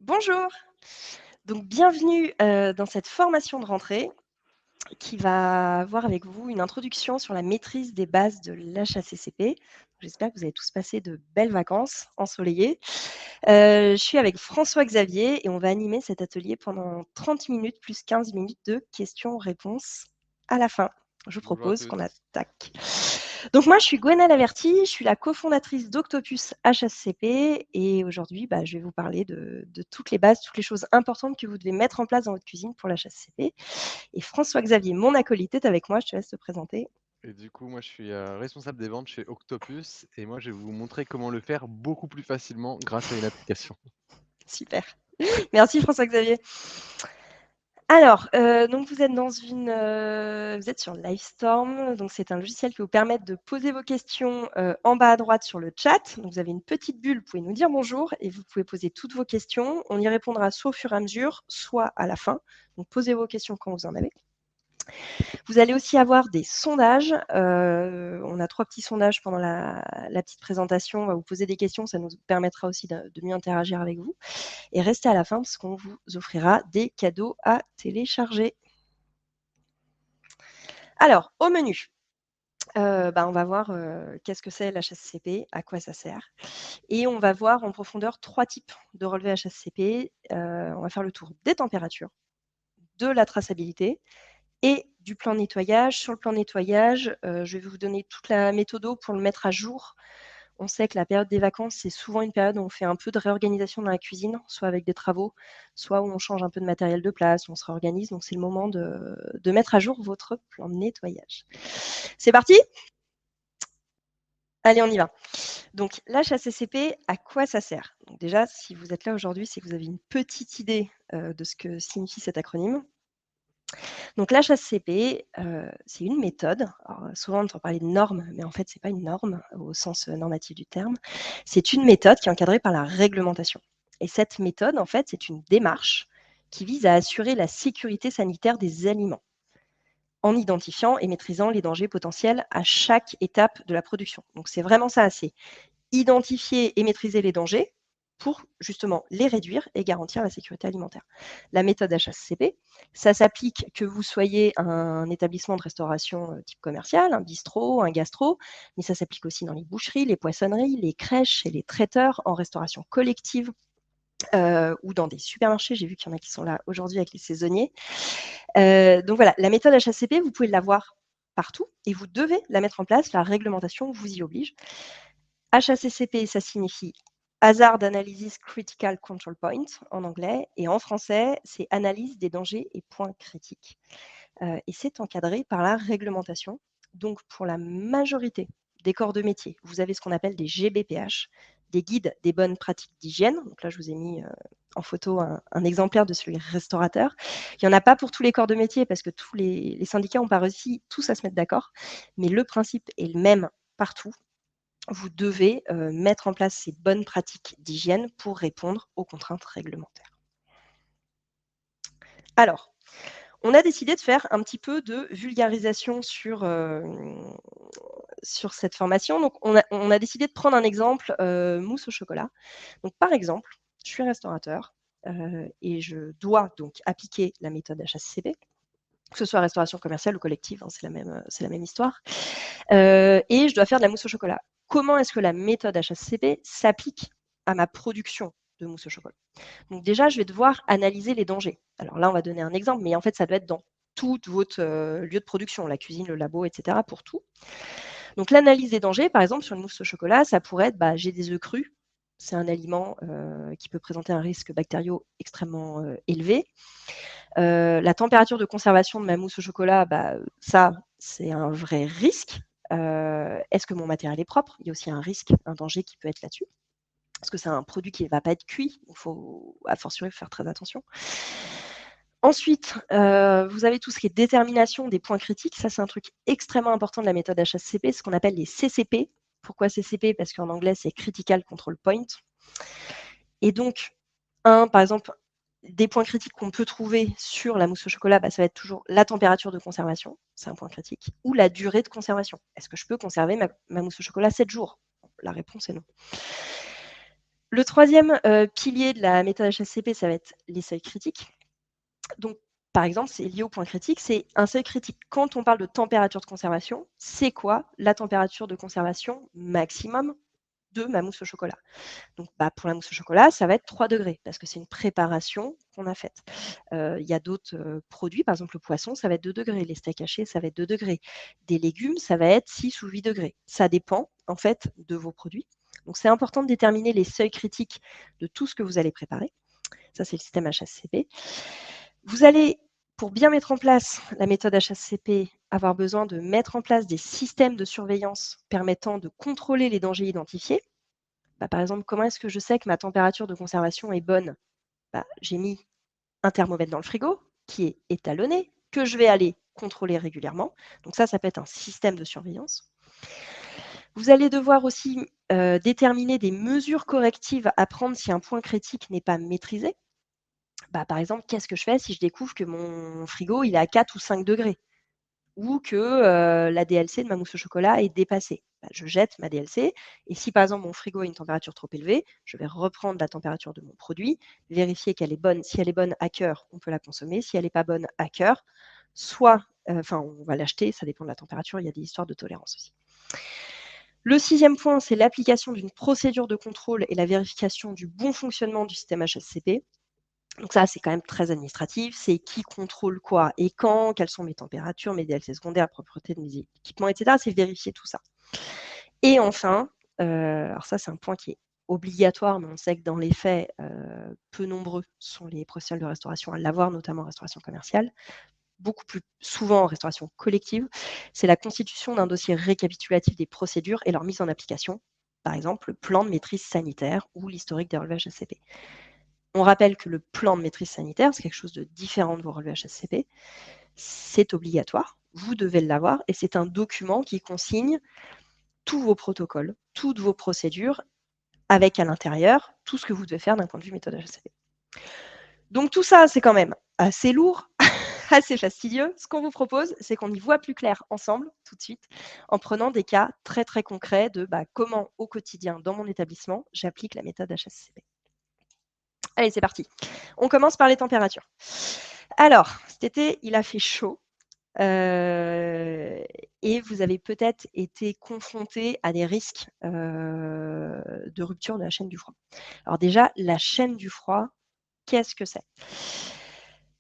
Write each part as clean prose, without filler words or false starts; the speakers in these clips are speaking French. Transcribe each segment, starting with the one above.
Bonjour, donc bienvenue dans cette formation de rentrée qui va avoir avec vous une introduction sur la maîtrise des bases de l'HACCP. J'espère que vous avez tous passé de belles vacances ensoleillées. Je suis avec François-Xavier et on va animer cet atelier pendant 30 minutes plus 15 minutes de questions-réponses à la fin. Je Bonjour à propose tous. qu'on attaque. Donc moi, je suis Gwenelle Averti, je suis la cofondatrice d'Octopus HACCP et aujourd'hui, je vais vous parler de toutes les bases, toutes les choses importantes que vous devez mettre en place dans votre cuisine pour l'HACCP. Et François-Xavier, mon acolyte, est avec moi, je te laisse te présenter. Et du coup, moi, je suis responsable des ventes chez Octopus et moi, je vais vous montrer comment le faire beaucoup plus facilement grâce à une application. Super. Merci François-Xavier. Alors, donc vous êtes vous êtes sur Livestorm, donc c'est un logiciel qui vous permet de poser vos questions en bas à droite sur le chat. Donc vous avez une petite bulle, vous pouvez nous dire bonjour et vous pouvez poser toutes vos questions. On y répondra soit au fur et à mesure, soit à la fin. Donc posez vos questions quand vous en avez. Vous allez aussi avoir des sondages. On a 3 petits sondages pendant la petite présentation. On va vous poser des questions, ça nous permettra aussi de mieux interagir avec vous. Et restez à la fin parce qu'on vous offrira des cadeaux à télécharger. Alors, au menu, on va voir qu'est-ce que c'est l'HACCP, à quoi ça sert. Et on va voir en profondeur 3 types de relevés HACCP. On va faire le tour des températures, de la traçabilité et du plan de nettoyage. Sur le plan de nettoyage, je vais vous donner toute la méthode pour le mettre à jour. On sait que la période des vacances, c'est souvent une période où on fait un peu de réorganisation dans la cuisine, soit avec des travaux, soit où on change un peu de matériel de place, où on se réorganise. Donc, c'est le moment de mettre à jour votre plan de nettoyage. C'est parti ? Allez, on y va. Donc, l'HACCP, à quoi ça sert ? Donc, déjà, si vous êtes là aujourd'hui, c'est que vous avez une petite idée de ce que signifie cet acronyme. Donc l'HACCP, c'est une méthode. Alors, souvent, on entend parler de normes, mais en fait, ce n'est pas une norme au sens normatif du terme. C'est une méthode qui est encadrée par la réglementation. Et cette méthode, en fait, c'est une démarche qui vise à assurer la sécurité sanitaire des aliments en identifiant et maîtrisant les dangers potentiels à chaque étape de la production. Donc c'est vraiment ça, c'est identifier et maîtriser les dangers pour justement les réduire et garantir la sécurité alimentaire. La méthode HACCP, ça s'applique que vous soyez un établissement de restauration type commercial, un bistrot, un gastro, mais ça s'applique aussi dans les boucheries, les poissonneries, les crèches et les traiteurs, en restauration collective ou dans des supermarchés. J'ai vu qu'il y en a qui sont là aujourd'hui avec les saisonniers. Donc voilà, la méthode HACCP, vous pouvez l'avoir partout et vous devez la mettre en place. La réglementation vous y oblige. HACCP, ça signifie Hazard Analysis Critical Control Point en anglais, et en français, c'est analyse des dangers et points critiques. Et c'est encadré par la réglementation. Donc, pour la majorité des corps de métier, vous avez ce qu'on appelle des GBPH, des guides des bonnes pratiques d'hygiène. Donc là, je vous ai mis en photo un exemplaire de celui restaurateur. Il n'y en a pas pour tous les corps de métier parce que tous les syndicats n'ont pas réussi tous à se mettre d'accord, mais le principe est le même partout. Vous devez mettre en place ces bonnes pratiques d'hygiène pour répondre aux contraintes réglementaires. Alors, on a décidé de faire un petit peu de vulgarisation sur cette formation. Donc, on a décidé de prendre un exemple mousse au chocolat. Donc, par exemple, je suis restaurateur et je dois donc appliquer la méthode HACCP, que ce soit restauration commerciale ou collective, hein, c'est la même histoire. Et je dois faire de la mousse au chocolat. Comment est-ce que la méthode HACCP s'applique à ma production de mousse au chocolat? Donc déjà, je vais devoir analyser les dangers. Alors là, on va donner un exemple, mais en fait, ça doit être dans tout votre lieu de production, la cuisine, le labo, etc., pour tout. Donc l'analyse des dangers, par exemple, sur une mousse au chocolat, ça pourrait être, j'ai des œufs crus. C'est un aliment qui peut présenter un risque bactériaux extrêmement élevé. La température de conservation de ma mousse au chocolat, ça, c'est un vrai risque. Est-ce que mon matériel est propre? Il y a aussi un risque, un danger qui peut être là-dessus. Parce que c'est un produit qui ne va pas être cuit. Il faut, a fortiori, faire très attention. Ensuite, vous avez tout ce qui est détermination des points critiques. Ça, c'est un truc extrêmement important de la méthode HACCP, ce qu'on appelle les CCP. Pourquoi CCP? Parce qu'en anglais, c'est Critical Control Point. Et donc, par exemple, des points critiques qu'on peut trouver sur la mousse au chocolat, ça va être toujours la température de conservation, c'est un point critique, ou la durée de conservation. Est-ce que je peux conserver ma mousse au chocolat 7 jours? La réponse est non. Le troisième pilier de la méthode HACCP, ça va être les seuils critiques. Donc, par exemple, c'est lié au point critique, c'est un seuil critique. Quand on parle de température de conservation, c'est quoi la température de conservation maximum de ma mousse au chocolat? Donc, pour la mousse au chocolat, ça va être 3 degrés parce que c'est une préparation qu'on a faite. Il y a d'autres produits, par exemple le poisson, ça va être 2 degrés. Les steaks hachés, ça va être 2 degrés. Des légumes, ça va être 6 ou 8 degrés. Ça dépend en fait de vos produits. Donc, c'est important de déterminer les seuils critiques de tout ce que vous allez préparer. Ça, c'est le système HACCP. Vous allez, pour bien mettre en place la méthode HACCP, avoir besoin de mettre en place des systèmes de surveillance permettant de contrôler les dangers identifiés. Par exemple, comment est-ce que je sais que ma température de conservation est bonne? J'ai mis un thermomètre dans le frigo qui est étalonné, que je vais aller contrôler régulièrement. Donc ça peut être un système de surveillance. Vous allez devoir aussi déterminer des mesures correctives à prendre si un point critique n'est pas maîtrisé. Par exemple, qu'est-ce que je fais si je découvre que mon frigo il est à 4 ou 5 degrés ou que la DLC de ma mousse au chocolat est dépassée? Je jette ma DLC et si par exemple mon frigo a une température trop élevée, je vais reprendre la température de mon produit, vérifier qu'elle est bonne. Si elle est bonne à cœur, on peut la consommer. Si elle n'est pas bonne à cœur, soit on va l'acheter, ça dépend de la température, il y a des histoires de tolérance aussi. Le 6e point, c'est l'application d'une procédure de contrôle et la vérification du bon fonctionnement du système HACCP. Donc ça, c'est quand même très administratif. C'est qui contrôle quoi et quand, quelles sont mes températures, mes DLC secondaires, la propreté de mes équipements, etc. C'est vérifier tout ça. Et enfin, alors ça, c'est un point qui est obligatoire, mais on sait que dans les faits, peu nombreux sont les professionnels de restauration à l'avoir, notamment en restauration commerciale, beaucoup plus souvent en restauration collective, c'est la constitution d'un dossier récapitulatif des procédures et leur mise en application, par exemple le plan de maîtrise sanitaire ou l'historique des relevés HACCP. On rappelle que le plan de maîtrise sanitaire, c'est quelque chose de différent de vos relevés HACCP. C'est obligatoire, vous devez l'avoir, et c'est un document qui consigne tous vos protocoles, toutes vos procédures, avec à l'intérieur tout ce que vous devez faire d'un point de vue méthode HACCP. Donc tout ça, c'est quand même assez lourd, assez fastidieux. Ce qu'on vous propose, c'est qu'on y voit plus clair ensemble, tout de suite, en prenant des cas très très concrets de comment au quotidien, dans mon établissement, j'applique la méthode HACCP. Allez, c'est parti. On commence par les températures. Alors, cet été, il a fait chaud. Et vous avez peut-être été confronté à des risques de rupture de la chaîne du froid. Alors déjà, la chaîne du froid, qu'est-ce que c'est?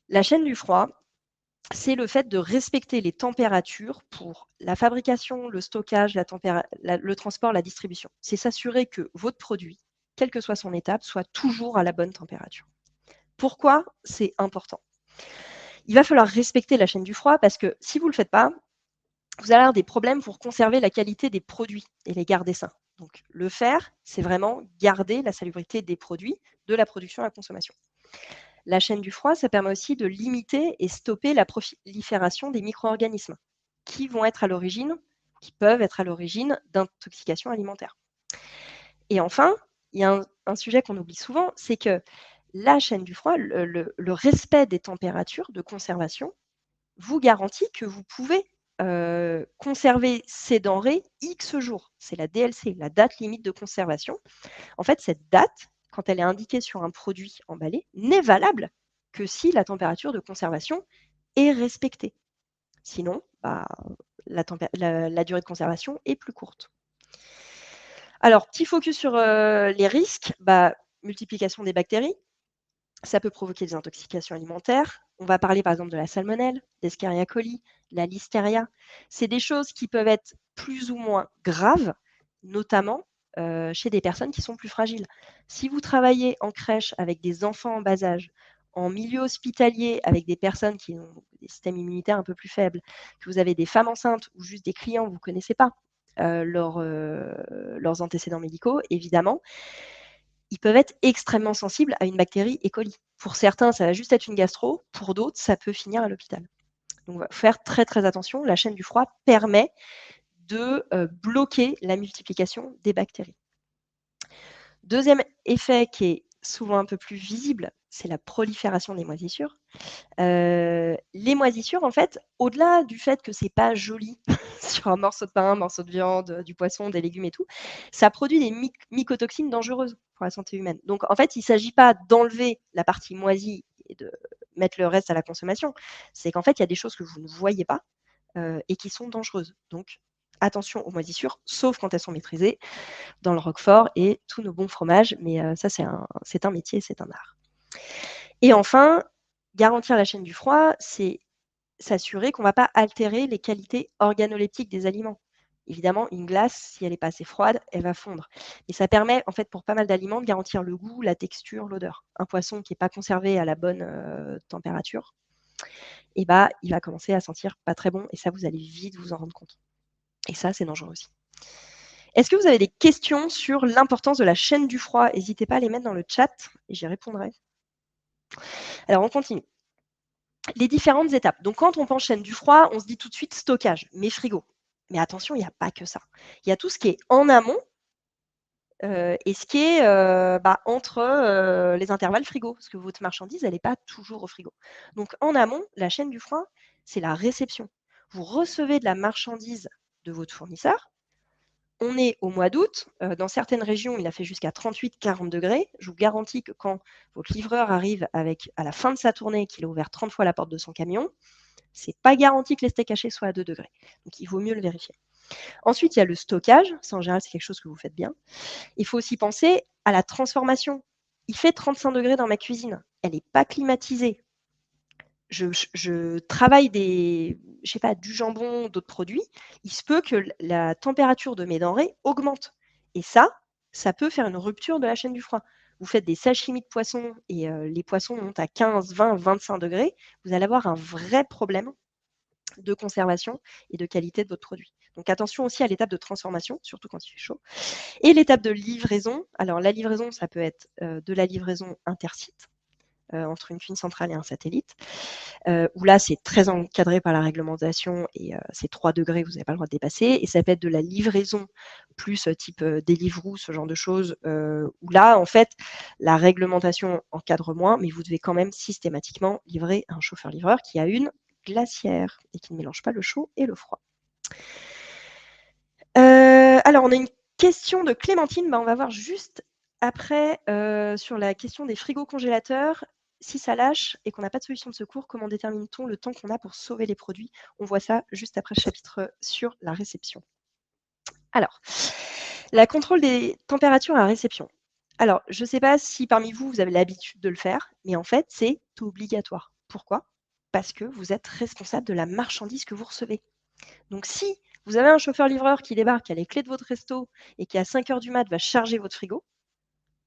La chaîne du froid, c'est le fait de respecter les températures pour la fabrication, le stockage, le transport, la distribution. C'est s'assurer que votre produit, quelle que soit son étape, soit toujours à la bonne température. Pourquoi c'est important? Il va falloir respecter la chaîne du froid parce que si vous ne le faites pas, vous allez avoir des problèmes pour conserver la qualité des produits et les garder sains. Donc, le faire, c'est vraiment garder la salubrité des produits, de la production à la consommation. La chaîne du froid, ça permet aussi de limiter et stopper la prolifération des micro-organismes qui peuvent être à l'origine d'intoxications alimentaires. Et enfin, il y a un sujet qu'on oublie souvent, c'est que la chaîne du froid, le respect des températures de conservation, vous garantit que vous pouvez conserver ces denrées X jours. C'est la DLC, la date limite de conservation. En fait, cette date, quand elle est indiquée sur un produit emballé, n'est valable que si la température de conservation est respectée. Sinon, la durée de conservation est plus courte. Alors, petit focus sur les risques. Multiplication des bactéries. Ça peut provoquer des intoxications alimentaires. On va parler par exemple de la salmonelle, d'Escherichia coli, la listeria. C'est des choses qui peuvent être plus ou moins graves, notamment chez des personnes qui sont plus fragiles. Si vous travaillez en crèche avec des enfants en bas âge, en milieu hospitalier avec des personnes qui ont des systèmes immunitaires un peu plus faibles, que vous avez des femmes enceintes ou juste des clients que vous ne connaissez pas leurs antécédents médicaux, évidemment, ils peuvent être extrêmement sensibles à une bactérie E. coli. Pour certains, ça va juste être une gastro. Pour d'autres, ça peut finir à l'hôpital. Donc, on va faire très, très attention. La chaîne du froid permet de bloquer la multiplication des bactéries. Deuxième effet qui est souvent un peu plus visible, c'est la prolifération des moisissures. Les moisissures, en fait, au-delà du fait que c'est pas joli sur un morceau de pain, un morceau de viande, du poisson, des légumes et tout, ça produit des mycotoxines dangereuses pour la santé humaine. Donc, en fait, il ne s'agit pas d'enlever la partie moisie et de mettre le reste à la consommation. C'est qu'en fait, il y a des choses que vous ne voyez pas et qui sont dangereuses. Donc, attention aux moisissures, sauf quand elles sont maîtrisées, dans le roquefort et tous nos bons fromages. Mais ça, c'est un métier, c'est un art. Et enfin, garantir la chaîne du froid, c'est s'assurer qu'on ne va pas altérer les qualités organoleptiques des aliments. Évidemment, une glace, si elle n'est pas assez froide, elle va fondre. Et ça permet, en fait, pour pas mal d'aliments, de garantir le goût, la texture, l'odeur. Un poisson qui n'est pas conservé à la bonne température, et bah, il va commencer à sentir pas très bon. Et ça, vous allez vite vous en rendre compte. Et ça, c'est dangereux aussi. Est-ce que vous avez des questions sur l'importance de la chaîne du froid? N'hésitez pas à les mettre dans le chat et j'y répondrai. Alors, on continue. Les différentes étapes. Donc, quand on pense chaîne du froid, on se dit tout de suite stockage, mais frigo. Mais attention, il n'y a pas que ça. Il y a tout ce qui est en amont et ce qui est entre les intervalles frigo, parce que votre marchandise, elle n'est pas toujours au frigo. Donc, en amont, la chaîne du froid, c'est la réception. Vous recevez de la marchandise de votre fournisseur. On est au mois d'août. Dans certaines régions, il a fait jusqu'à 38-40 degrés. Je vous garantis que quand votre livreur arrive à la fin de sa tournée, qu'il a ouvert 30 fois la porte de son camion, c'est pas garanti que les steaks hachés soient à 2 degrés. Donc, il vaut mieux le vérifier. Ensuite, il y a le stockage. Ça, en général, c'est quelque chose que vous faites bien. Il faut aussi penser à la transformation. Il fait 35 degrés dans ma cuisine. Elle n'est pas climatisée. Je travaille du jambon, d'autres produits. Il se peut que la température de mes denrées augmente. Et ça peut faire une rupture de la chaîne du froid. Vous faites des sashimi de poissons et les poissons montent à 15, 20, 25 degrés. Vous allez avoir un vrai problème de conservation et de qualité de votre produit. Donc attention aussi à l'étape de transformation, surtout quand il fait chaud. Et l'étape de livraison. Alors la livraison, ça peut être de la livraison intersite, entre une cuisine centrale et un satellite, où là, c'est très encadré par la réglementation et c'est 3 degrés, vous n'avez pas le droit de dépasser. Et ça peut être de la livraison plus type Deliveroo, ce genre de choses, où là, en fait, la réglementation encadre moins, mais vous devez quand même systématiquement livrer un chauffeur-livreur qui a une glacière et qui ne mélange pas le chaud et le froid. Alors, on a une question de Clémentine. On va voir juste après sur la question des frigos congélateurs. Si ça lâche et qu'on n'a pas de solution de secours, comment détermine-t-on le temps qu'on a pour sauver les produits? On voit ça juste après le chapitre sur la réception. Alors, la contrôle des températures à réception. Alors, je ne sais pas si parmi vous, vous avez l'habitude de le faire, mais en fait, c'est obligatoire. Pourquoi? Parce que vous êtes responsable de la marchandise que vous recevez. Donc, si vous avez un chauffeur-livreur qui débarque, qui a les clés de votre resto et qui à 5 heures du mat va charger votre frigo,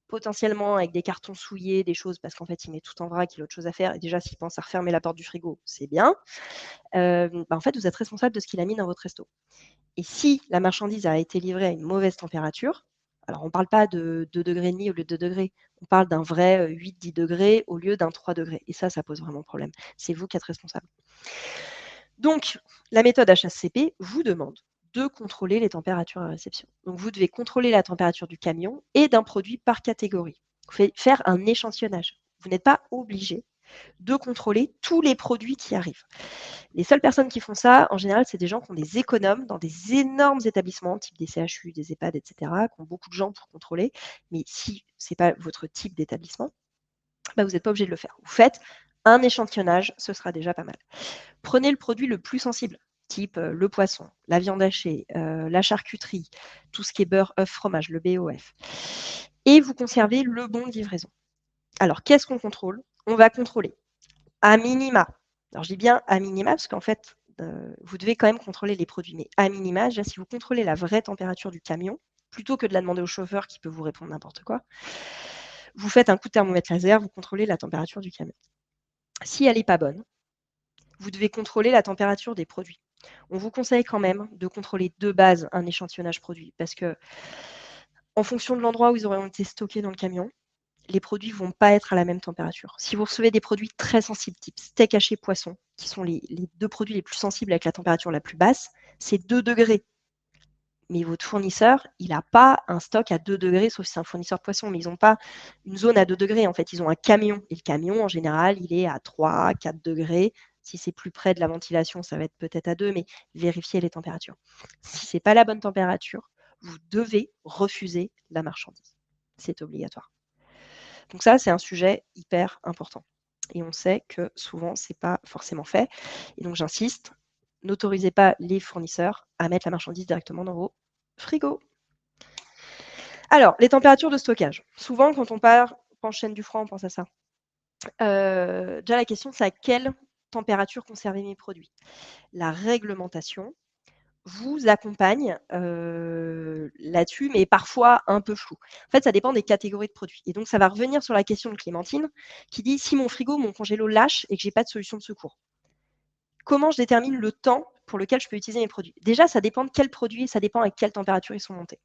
potentiellement avec des cartons souillés, des choses, parce qu'en fait, il met tout en vrac, il a autre chose à faire. Et déjà, s'il pense à refermer la porte du frigo, c'est bien. En fait, vous êtes responsable de ce qu'il a mis dans votre resto. Et si la marchandise a été livrée à une mauvaise température, alors on ne parle pas de 2,5 degrés au lieu de 2 degrés, on parle d'un vrai 8-10 degrés au lieu d'un 3 degrés. Et ça pose vraiment problème. C'est vous qui êtes responsable. Donc, la méthode HACCP vous demande de contrôler les températures à réception. Donc, vous devez contrôler la température du camion et d'un produit par catégorie. Vous faites faire un échantillonnage. Vous n'êtes pas obligé de contrôler tous les produits qui arrivent. Les seules personnes qui font ça, en général, c'est des gens qui ont des économes dans des énormes établissements, type des CHU, des EHPAD, etc., qui ont beaucoup de gens pour contrôler. Mais si ce n'est pas votre type d'établissement, vous n'êtes pas obligé de le faire. Vous faites un échantillonnage, ce sera déjà pas mal. Prenez le produit le plus sensible, type le poisson, la viande hachée, la charcuterie, tout ce qui est beurre, œuf, fromage, le BOF. Et vous conservez le bon de livraison. Alors, qu'est-ce qu'on contrôle? On va contrôler à minima. Alors, je dis bien à minima parce qu'en fait, vous devez quand même contrôler les produits. Mais à minima, déjà, si vous contrôlez la vraie température du camion, plutôt que de la demander au chauffeur qui peut vous répondre n'importe quoi, vous faites un coup de thermomètre laser, vous contrôlez la température du camion. Si elle n'est pas bonne, vous devez contrôler la température des produits. On vous conseille quand même de contrôler de base un échantillonnage produit parce que en fonction de l'endroit où ils auront été stockés dans le camion, les produits ne vont pas être à la même température. Si vous recevez des produits très sensibles, type steak haché poisson, qui sont les 2 produits les plus sensibles avec la température la plus basse, c'est 2 degrés. Mais votre fournisseur, il n'a pas un stock à 2 degrés, sauf si c'est un fournisseur de poisson, mais ils n'ont pas une zone à 2 degrés. En fait, ils ont un camion. Et le camion, en général, il est à 3, 4 degrés. Si c'est plus près de la ventilation, ça va être peut-être à 2, mais vérifiez les températures. Si ce n'est pas la bonne température, vous devez refuser la marchandise. C'est obligatoire. Donc ça, c'est un sujet hyper important. Et on sait que souvent, ce n'est pas forcément fait. Et donc, j'insiste, n'autorisez pas les fournisseurs à mettre la marchandise directement dans vos frigos. Alors, les températures de stockage. Souvent, quand on pense chaîne du froid, on pense à ça. Déjà, la question, c'est à quelle température conserver mes produits. La réglementation vous accompagne là-dessus, mais parfois un peu flou. En fait, ça dépend des catégories de produits. Et donc, ça va revenir sur la question de Clémentine qui dit si mon frigo, mon congélo lâche et que j'ai pas de solution de secours, comment je détermine le temps pour lequel je peux utiliser mes produits? Déjà, ça dépend de quel produit et ça dépend à quelle température ils sont montés.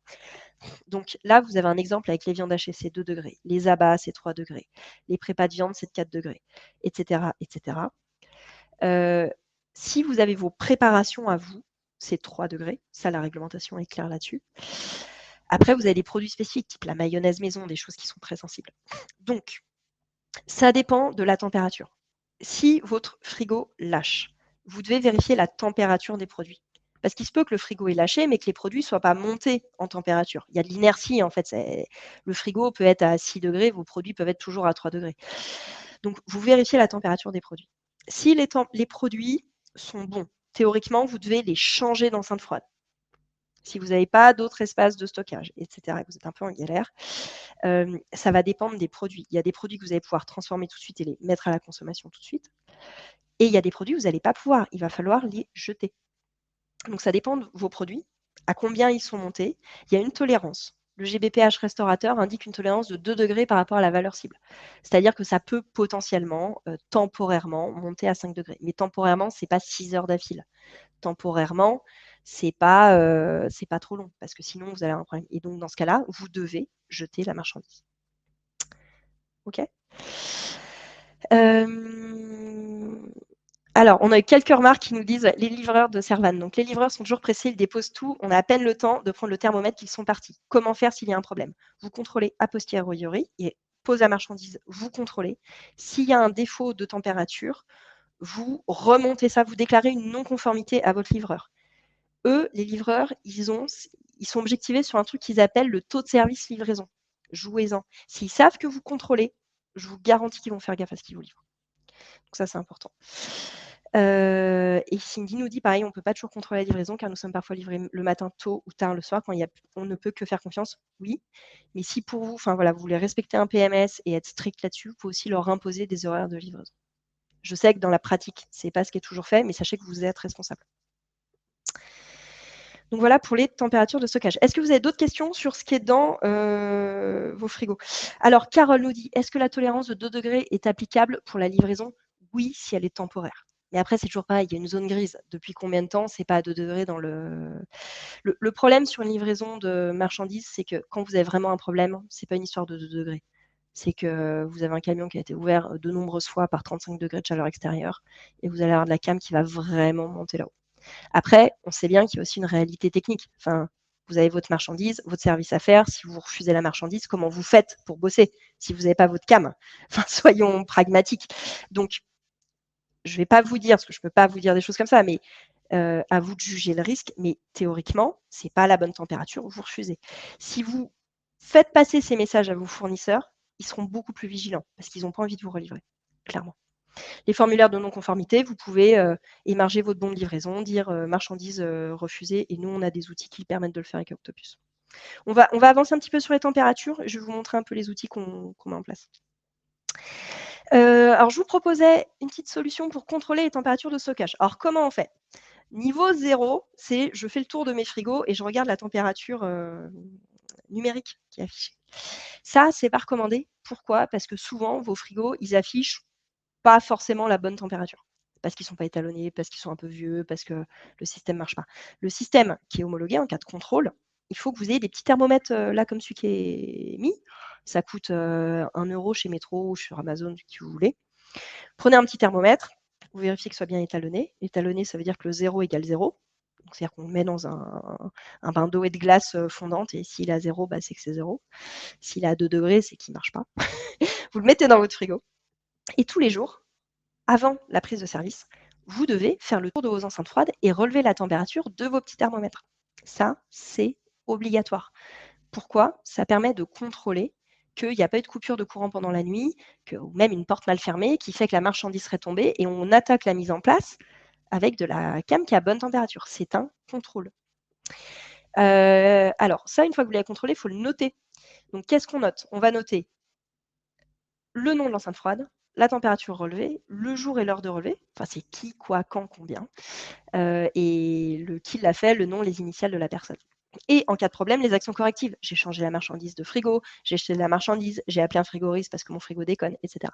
Donc là, vous avez un exemple avec les viandes hachées, c'est 2 degrés. Les abats, c'est 3 degrés. Les prépas de viande, c'est 4 degrés, etc. etc. Si vous avez vos préparations à vous, c'est 3 degrés. Ça, la réglementation est claire là-dessus. Après, vous avez des produits spécifiques, type la mayonnaise maison, des choses qui sont très sensibles. Donc, ça dépend de la température. Si votre frigo lâche, vous devez vérifier la température des produits. Parce qu'il se peut que le frigo est lâché, mais que les produits ne soient pas montés en température. Il y a de l'inertie, en fait. Le frigo peut être à 6 degrés, vos produits peuvent être toujours à 3 degrés. Donc, vous vérifiez la température des produits. Si les produits sont bons, théoriquement, vous devez les changer d'enceinte froide. Si vous n'avez pas d'autres espaces de stockage, etc., que vous êtes un peu en galère, ça va dépendre des produits. Il y a des produits que vous allez pouvoir transformer tout de suite et les mettre à la consommation tout de suite. Et il y a des produits que vous n'allez pas pouvoir. Il va falloir les jeter. Donc, ça dépend de vos produits, à combien ils sont montés. Il y a une tolérance. Le GBPH restaurateur indique une tolérance de 2 degrés par rapport à la valeur cible. C'est-à-dire que ça peut potentiellement, temporairement, monter à 5 degrés. Mais temporairement, ce n'est pas 6 heures d'affile. Temporairement, c'est pas trop long parce que sinon, vous allez avoir un problème. Et donc, dans ce cas-là, vous devez jeter la marchandise. OK. Alors, on a eu quelques remarques qui nous disent les livreurs de Servan. Donc, les livreurs sont toujours pressés, ils déposent tout. On a à peine le temps de prendre le thermomètre qu'ils sont partis. Comment faire s'il y a un problème? Vous contrôlez a posteriori et pose la marchandise, vous contrôlez. S'il y a un défaut de température, vous remontez ça, vous déclarez une non-conformité à votre livreur. Eux, les livreurs, ils sont objectivés sur un truc qu'ils appellent le taux de service livraison. Jouez-en. S'ils savent que vous contrôlez, je vous garantis qu'ils vont faire gaffe à ce qu'ils vous livrent. Donc ça, c'est important. Et Cindy nous dit pareil, on ne peut pas toujours contrôler la livraison car nous sommes parfois livrés le matin tôt ou tard le soir quand on ne peut que faire confiance. Oui, mais si pour vous, vous voulez respecter un PMS et être strict là-dessus, vous pouvez aussi leur imposer des horaires de livraison. Je sais que dans la pratique, ce n'est pas ce qui est toujours fait, mais sachez que vous êtes responsable. Donc voilà pour les températures de stockage. Est-ce que vous avez d'autres questions sur ce qui est dans vos frigos? Alors, Carole nous dit, est-ce que la tolérance de 2 degrés est applicable pour la livraison? Oui, si elle est temporaire. Mais après, c'est toujours pareil, il y a une zone grise. Depuis combien de temps? C'est pas à 2 degrés dans le... Le problème sur une livraison de marchandises, c'est que quand vous avez vraiment un problème, c'est pas une histoire de 2 degrés. C'est que vous avez un camion qui a été ouvert de nombreuses fois par 35 degrés de chaleur extérieure et vous allez avoir de la cam qui va vraiment monter là-haut. Après, on sait bien qu'il y a aussi une réalité technique. Enfin, vous avez votre marchandise, votre service à faire. Si vous refusez la marchandise, comment vous faites pour bosser si vous n'avez pas votre cam? Enfin, soyons pragmatiques. Donc, je ne vais pas vous dire, parce que je ne peux pas vous dire des choses comme ça, mais à vous de juger le risque. Mais théoriquement, ce n'est pas la bonne température, vous refusez. Si vous faites passer ces messages à vos fournisseurs, ils seront beaucoup plus vigilants parce qu'ils n'ont pas envie de vous relivrer, clairement. Les formulaires de non-conformité, vous pouvez émarger votre bon de livraison, dire marchandise refusée, et nous, on a des outils qui permettent de le faire avec Octopus. On va avancer un petit peu sur les températures. Je vais vous montrer un peu les outils qu'on met en place. Alors, je vous proposais une petite solution pour contrôler les températures de stockage. Alors, comment on fait? Niveau 0, c'est je fais le tour de mes frigos et je regarde la température numérique qui est affichée. Ça, c'est pas recommandé. Pourquoi? Parce que souvent, vos frigos, ils affichent pas forcément la bonne température. Parce qu'ils ne sont pas étalonnés, parce qu'ils sont un peu vieux, parce que le système ne marche pas. Le système qui est homologué en cas de contrôle, il faut que vous ayez des petits thermomètres là comme celui qui est mis. Ça coûte 1 € chez Metro ou sur Amazon, qui vous voulez. Prenez un petit thermomètre, vous vérifiez qu'il soit bien étalonné. Étalonné, ça veut dire que le 0 égale 0. Donc, c'est-à-dire qu'on le met dans un bain d'eau et de glace fondante, et s'il est à 0, bah, c'est que c'est 0. S'il est à 2 degrés, c'est qu'il ne marche pas. Vous le mettez dans votre frigo. Et tous les jours, avant la prise de service, vous devez faire le tour de vos enceintes froides et relever la température de vos petits thermomètres. Ça, c'est obligatoire. Pourquoi? Ça permet de contrôler qu'il n'y a pas eu de coupure de courant pendant la nuit, ou même une porte mal fermée qui fait que la marchandise serait tombée, et on attaque la mise en place avec de la cam qui est à bonne température. C'est un contrôle. Alors ça, une fois que vous l'avez contrôlé, il faut le noter. Donc qu'est-ce qu'on note? On va noter le nom de l'enceinte froide, la température relevée, le jour et l'heure de relevé, enfin c'est qui, quoi, quand, combien, et qui l'a fait, le nom, les initiales de la personne. Et en cas de problème, les actions correctives. J'ai changé la marchandise de frigo, j'ai jeté de la marchandise, j'ai appelé un frigoriste parce que mon frigo déconne, etc.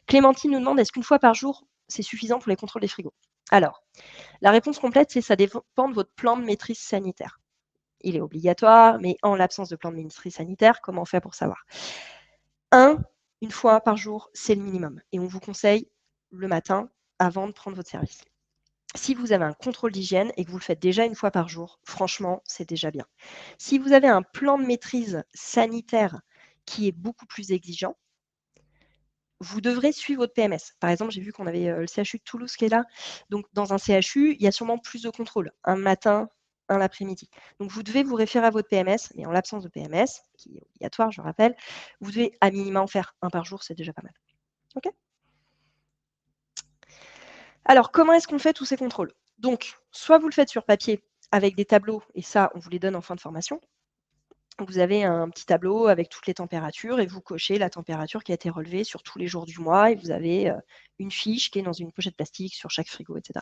Clémentine nous demande, est-ce qu'une fois par jour, c'est suffisant pour les contrôles des frigos? Alors, la réponse complète, c'est ça dépend de votre plan de maîtrise sanitaire. Il est obligatoire, mais en l'absence de plan de maîtrise sanitaire, comment on fait pour savoir? Une fois par jour, c'est le minimum. Et on vous conseille le matin avant de prendre votre service. Si vous avez un contrôle d'hygiène et que vous le faites déjà une fois par jour, franchement, c'est déjà bien. Si vous avez un plan de maîtrise sanitaire qui est beaucoup plus exigeant, vous devrez suivre votre PMS. Par exemple, j'ai vu qu'on avait le CHU de Toulouse qui est là. Donc, dans un CHU, il y a sûrement plus de contrôles. Un matin, un l'après-midi. Donc, vous devez vous référer à votre PMS, mais en l'absence de PMS, qui est obligatoire, je rappelle, vous devez à minima en faire un par jour, c'est déjà pas mal. OK? Alors, comment est-ce qu'on fait tous ces contrôles? Donc, soit vous le faites sur papier avec des tableaux, et ça, on vous les donne en fin de formation. Vous avez un petit tableau avec toutes les températures et vous cochez la température qui a été relevée sur tous les jours du mois, et vous avez une fiche qui est dans une pochette plastique sur chaque frigo, etc.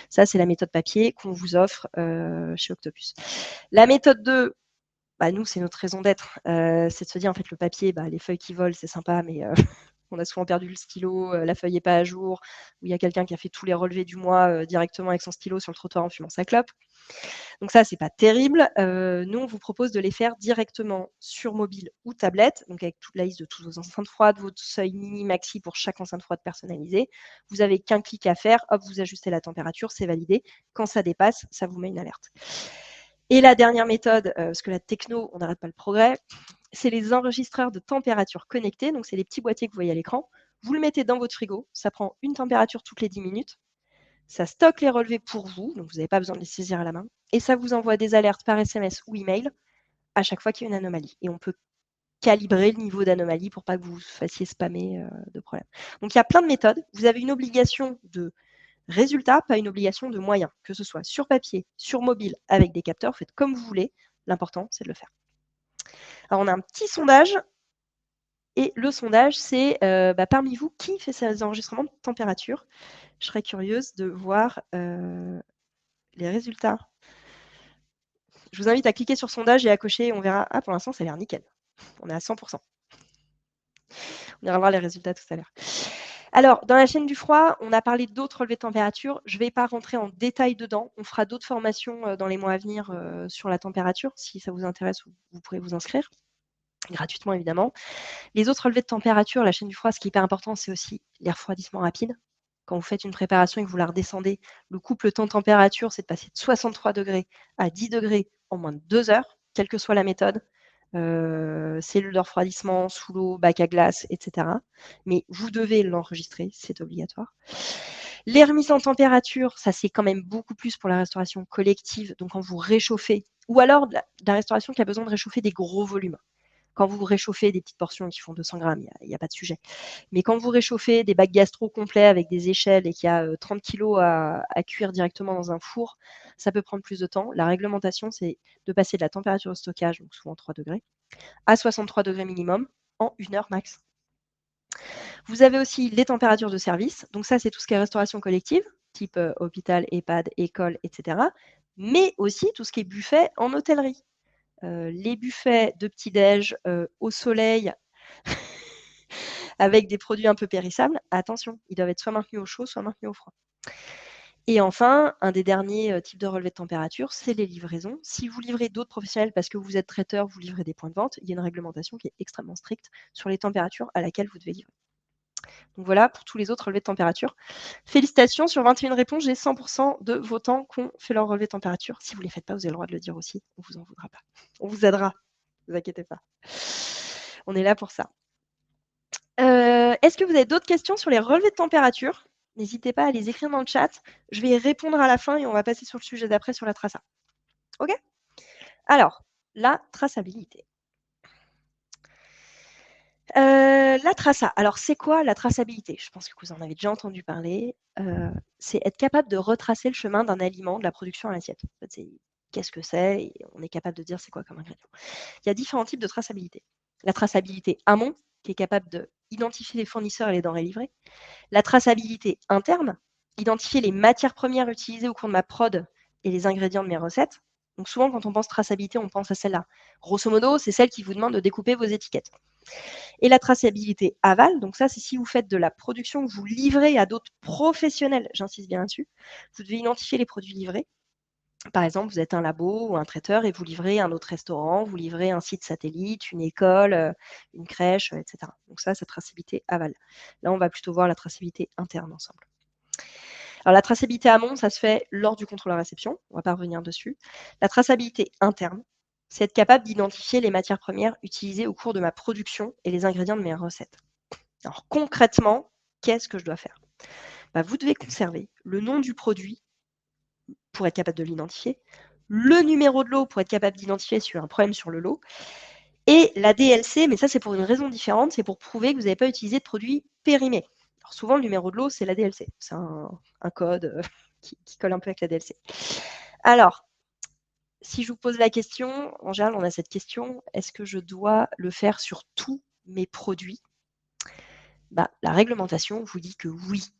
Ça, c'est la méthode papier qu'on vous offre chez Octopus. La méthode 2, bah, nous, c'est notre raison d'être. C'est de se dire, en fait, le papier, bah, les feuilles qui volent, c'est sympa, mais on a souvent perdu le stylo, la feuille n'est pas à jour, ou il y a quelqu'un qui a fait tous les relevés du mois directement avec son stylo sur le trottoir en fumant sa clope. Donc ça, c'est pas terrible. Nous, on vous propose de les faire directement sur mobile ou tablette, donc avec toute la liste de toutes vos enceintes froides, votre seuil mini maxi pour chaque enceinte froide personnalisée. Vous avez qu'un clic à faire, hop, vous ajustez la température, c'est validé. Quand ça dépasse, ça vous met une alerte. Et la dernière méthode, parce que la techno, on n'arrête pas le progrès, c'est les enregistreurs de température connectés. Donc, c'est les petits boîtiers que vous voyez à l'écran. Vous le mettez dans votre frigo. Ça prend une température toutes les 10 minutes. Ça stocke les relevés pour vous. Donc, vous n'avez pas besoin de les saisir à la main. Et ça vous envoie des alertes par SMS ou email à chaque fois qu'il y a une anomalie. Et on peut calibrer le niveau d'anomalie pour pas que vous vous fassiez spammer de problèmes. Donc, il y a plein de méthodes. Vous avez une obligation de résultat, pas une obligation de moyens, que ce soit sur papier, sur mobile, avec des capteurs. Faites comme vous voulez. L'important, c'est de le faire. Alors, on a un petit sondage. Et le sondage, c'est parmi vous, qui fait ces enregistrements de température? Je serais curieuse de voir les résultats. Je vous invite à cliquer sur sondage et à cocher. On verra. Ah, pour l'instant, ça a l'air nickel. On est à 100%. On ira voir les résultats tout à l'heure. Alors, dans la chaîne du froid, on a parlé d'autres relevés de température. Je ne vais pas rentrer en détail dedans. On fera d'autres formations dans les mois à venir sur la température. Si ça vous intéresse, vous pourrez vous inscrire. Gratuitement, évidemment. Les autres relevés de température, la chaîne du froid, ce qui est hyper important, c'est aussi les refroidissements rapides. Quand vous faites une préparation et que vous la redescendez, le couple temps-température, c'est de passer de 63 degrés à 10 degrés en moins de 2 heures, quelle que soit la méthode. Cellules de refroidissement, sous l'eau, bac à glace, etc. Mais vous devez l'enregistrer, c'est obligatoire. Les remises en température, ça c'est quand même beaucoup plus pour la restauration collective, donc quand vous réchauffez, ou alors de la restauration qui a besoin de réchauffer des gros volumes. Quand vous réchauffez des petites portions qui font 200 grammes, il n'y a pas de sujet. Mais quand vous réchauffez des bacs gastro complets avec des échelles et qu'il y a 30 kilos à cuire directement dans un four, ça peut prendre plus de temps. La réglementation, c'est de passer de la température de stockage, donc souvent 3 degrés, à 63 degrés minimum en 1 heure max. Vous avez aussi les températures de service. Donc ça, c'est tout ce qui est restauration collective, type hôpital, EHPAD, école, etc. Mais aussi tout ce qui est buffet en hôtellerie. Les buffets de petit-déj au soleil avec des produits un peu périssables, attention, ils doivent être soit maintenus au chaud, soit maintenus au froid. Et enfin, un des derniers types de relevés de température, c'est les livraisons. Si vous livrez d'autres professionnels parce que vous êtes traiteur, vous livrez des points de vente, il y a une réglementation qui est extrêmement stricte sur les températures à laquelle vous devez livrer. Donc voilà, pour tous les autres relevés de température. Félicitations, sur 21 réponses, j'ai 100% de votants qui ont fait leur relevé de température. Si vous ne les faites pas, vous avez le droit de le dire aussi. On ne vous en voudra pas. On vous aidera. Ne vous inquiétez pas. On est là pour ça. Est-ce que vous avez d'autres questions sur les relevés de température? N'hésitez pas à les écrire dans le chat. Je vais y répondre à la fin et on va passer sur le sujet d'après, sur la traça. OK? Alors, la traçabilité. La traça. Alors, c'est quoi la traçabilité? Je pense que vous en avez déjà entendu parler. C'est être capable de retracer le chemin d'un aliment de la production à l'assiette. En fait, c'est qu'est-ce que c'est? Et on est capable de dire c'est quoi comme ingrédient. Il y a différents types de traçabilité. La traçabilité amont, qui est capable d'identifier les fournisseurs et les denrées livrées. La traçabilité interne, identifier les matières premières utilisées au cours de ma prod et les ingrédients de mes recettes. Donc souvent, quand on pense traçabilité, on pense à celle-là. Grosso modo, c'est celle qui vous demande de découper vos étiquettes. Et la traçabilité aval, donc ça, c'est si vous faites de la production que vous livrez à d'autres professionnels, j'insiste bien là-dessus, vous devez identifier les produits livrés. Par exemple, vous êtes un labo ou un traiteur et vous livrez un autre restaurant, vous livrez un site satellite, une école, une crèche, etc. Donc ça, c'est traçabilité aval. Là, on va plutôt voir la traçabilité interne ensemble. Alors la traçabilité amont, ça se fait lors du contrôle à réception, on ne va pas revenir dessus. La traçabilité interne, c'est être capable d'identifier les matières premières utilisées au cours de ma production et les ingrédients de mes recettes. Alors concrètement, qu'est-ce que je dois faire? Vous devez conserver le nom du produit pour être capable de l'identifier, le numéro de lot pour être capable d'identifier s'il y a un problème sur le lot, et la DLC, mais ça c'est pour une raison différente, c'est pour prouver que vous n'avez pas utilisé de produit périmé. Alors souvent le numéro de lot c'est la DLC, c'est un code qui colle un peu avec la DLC. Alors, si je vous pose la question, en général on a cette question, est-ce que je dois le faire sur tous mes produits? La réglementation vous dit que oui.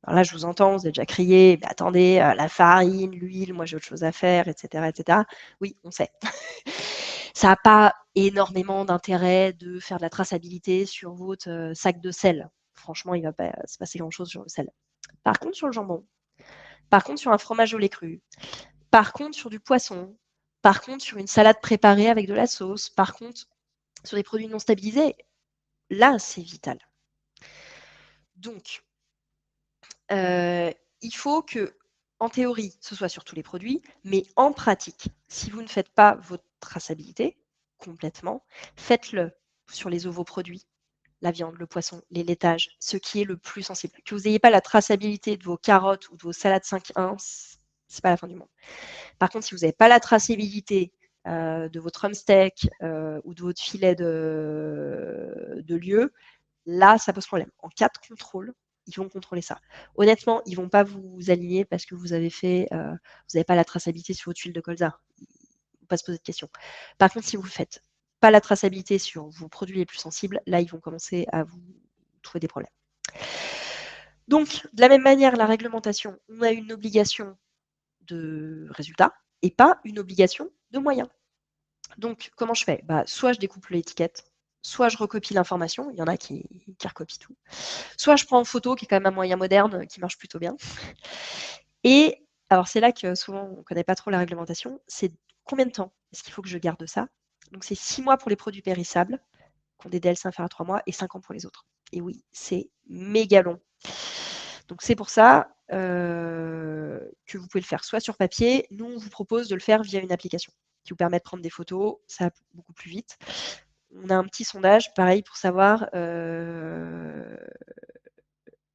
Alors là, je vous entends, vous avez déjà crié, mais attendez, la farine, l'huile, moi j'ai autre chose à faire, etc., etc. Oui, on sait. Ça n'a pas énormément d'intérêt de faire de la traçabilité sur votre sac de sel. Franchement, il ne va pas se passer grand-chose sur le sel. Par contre, sur le jambon, par contre, sur un fromage au lait cru, par contre, sur du poisson, par contre, sur une salade préparée avec de la sauce, par contre, sur des produits non stabilisés, là, c'est vital. Donc, il faut que, en théorie, ce soit sur tous les produits, mais en pratique, si vous ne faites pas votre traçabilité complètement, faites-le sur les ovoproduits, la viande, le poisson, les laitages, ce qui est le plus sensible. Que vous n'ayez pas la traçabilité de vos carottes ou de vos salades 5-1, c'est pas la fin du monde. Par contre, si vous n'avez pas la traçabilité de votre rumsteak ou de votre filet de lieu, là, ça pose problème. En cas de contrôle, ils vont contrôler ça. Honnêtement, ils ne vont pas vous aligner parce que vous n'avez pas la traçabilité sur votre huile de colza. Ils ne vont pas se poser de questions. Par contre, si vous ne faites pas la traçabilité sur vos produits les plus sensibles, là, ils vont commencer à vous trouver des problèmes. Donc, de la même manière, la réglementation, on a une obligation de résultat et pas une obligation de moyens. Donc, comment je fais? Soit je découpe l'étiquette, soit je recopie l'information, il y en a qui recopient tout, soit je prends en photo, qui est quand même un moyen moderne qui marche plutôt bien. Et alors, c'est là que souvent on ne connaît pas trop la réglementation, c'est combien de temps est-ce qu'il faut que je garde ça? Donc, c'est 6 mois pour les produits périssables, qui ont des DLC inférieurs à 3 mois, et 5 ans pour les autres. Et oui, c'est méga long. Donc, c'est pour ça que vous pouvez le faire soit sur papier, nous on vous propose de le faire via une application qui vous permet de prendre des photos, ça va beaucoup plus vite. On a un petit sondage, pareil, pour savoir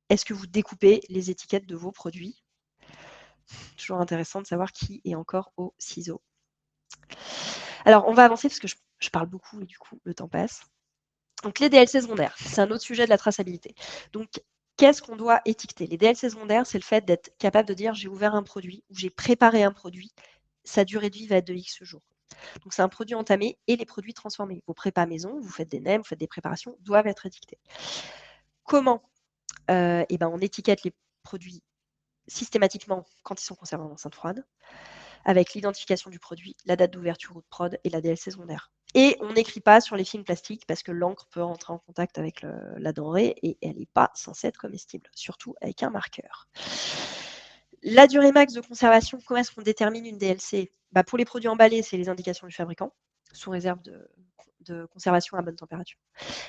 est-ce que vous découpez les étiquettes de vos produits? Toujours intéressant de savoir qui est encore au ciseau. Alors, on va avancer parce que je parle beaucoup et du coup, le temps passe. Donc, les DLC secondaires, c'est un autre sujet de la traçabilité. Donc, qu'est-ce qu'on doit étiqueter? Les DLC secondaires, c'est le fait d'être capable de dire j'ai ouvert un produit ou j'ai préparé un produit, sa durée de vie va être de X jours. Donc, c'est un produit entamé et les produits transformés. Vos prépas maison, vous faites des nems, vous faites des préparations, doivent être étiquetés. Comment? On étiquette les produits systématiquement quand ils sont conservés en enceinte froide, avec l'identification du produit, la date d'ouverture ou de prod et la DLC secondaire. Et on n'écrit pas sur les films plastiques parce que l'encre peut rentrer en contact avec la denrée et elle n'est pas censée être comestible, surtout avec un marqueur. La durée max de conservation, comment est-ce qu'on détermine une DLC? Pour les produits emballés, c'est les indications du fabricant. sous réserve de conservation à bonne température.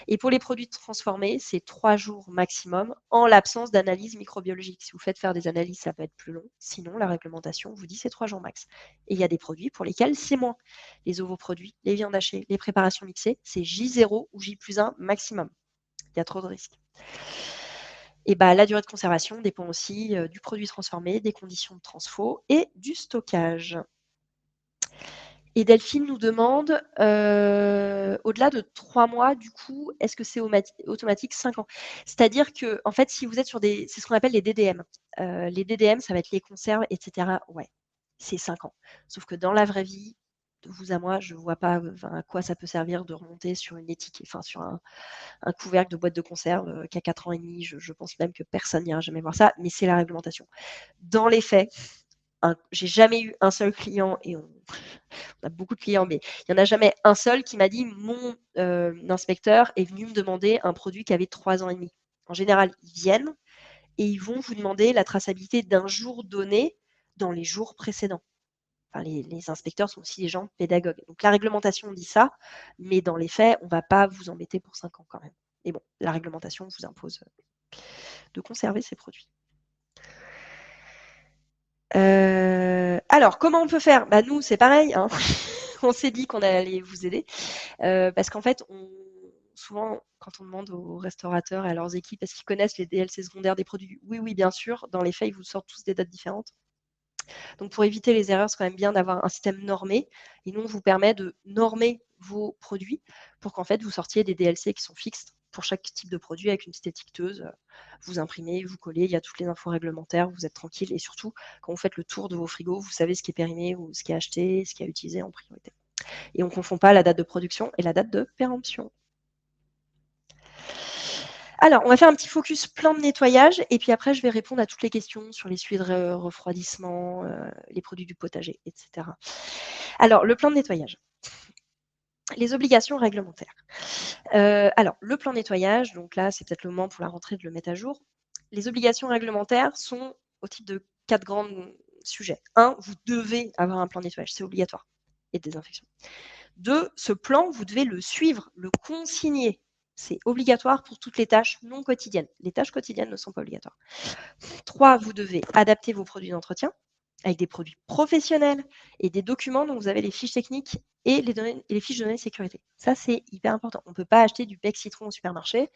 Et pour les produits transformés, c'est 3 jours maximum en l'absence d'analyse microbiologique. Si vous faites faire des analyses, ça peut être plus long. Sinon, la réglementation vous dit c'est 3 jours max. Et il y a des produits pour lesquels c'est moins. Les ovoproduits, les viandes hachées, les préparations mixées, c'est J0 ou J+1 maximum. Il y a trop de risques. Et la durée de conservation dépend aussi du produit transformé, des conditions de transfo et du stockage. Et Delphine nous demande, au-delà de 3 mois, du coup, est-ce que c'est automatique 5 ans? C'est-à-dire que, en fait, si vous êtes sur c'est ce qu'on appelle les DDM. Les DDM, ça va être les conserves, etc. Ouais, c'est 5 ans. Sauf que dans la vraie vie, de vous à moi, je ne vois pas à quoi ça peut servir de remonter sur une étiquette, enfin sur un couvercle de boîte de conserve qui a 4 ans et demi. Je pense même que personne n'ira jamais voir ça, mais c'est la réglementation. Dans les faits, j'ai jamais eu un seul client, et on a beaucoup de clients, mais il n'y en a jamais un seul qui m'a dit mon inspecteur est venu me demander un produit qui avait 3 ans et demi. En général, ils viennent et ils vont vous demander la traçabilité d'un jour donné dans les jours précédents. Enfin, les inspecteurs sont aussi des gens pédagogues. Donc la réglementation dit ça, mais dans les faits, on ne va pas vous embêter pour 5 ans quand même. Et bon, la réglementation vous impose de conserver ces produits. Alors, comment on peut faire? Nous, c'est pareil. Hein. On s'est dit qu'on allait vous aider. Parce qu'en fait, souvent, quand on demande aux restaurateurs et à leurs équipes, est-ce qu'ils connaissent les DLC secondaires des produits? Oui, oui, bien sûr. Dans les faits, ils vous sortent tous des dates différentes. Donc, pour éviter les erreurs, c'est quand même bien d'avoir un système normé. Et nous, on vous permet de normer vos produits pour qu'en fait, vous sortiez des DLC qui sont fixes pour chaque type de produit avec une petite étiqueteuse. Vous imprimez, vous collez, il y a toutes les infos réglementaires, vous êtes tranquille. Et surtout, quand vous faites le tour de vos frigos, vous savez ce qui est périmé ou ce qui est acheté, ce qui est utilisé en priorité. Et on ne confond pas la date de production et la date de péremption. Alors, on va faire un petit focus plan de nettoyage et puis après, je vais répondre à toutes les questions sur les suies de refroidissement, les produits du potager, etc. Alors, le plan de nettoyage. Les obligations réglementaires. Alors, le plan de nettoyage, donc là, c'est peut-être le moment pour la rentrée de le mettre à jour. Les obligations réglementaires sont au type de 4 grands sujets. 1, vous devez avoir un plan de nettoyage, c'est obligatoire, et de désinfection. 2, ce plan, vous devez le suivre, le consigner. C'est obligatoire pour toutes les tâches non quotidiennes. Les tâches quotidiennes ne sont pas obligatoires. 3, vous devez adapter vos produits d'entretien avec des produits professionnels et des documents dont vous avez les fiches techniques et les fiches de données de sécurité. Ça, c'est hyper important. On ne peut pas acheter du bec citron au supermarché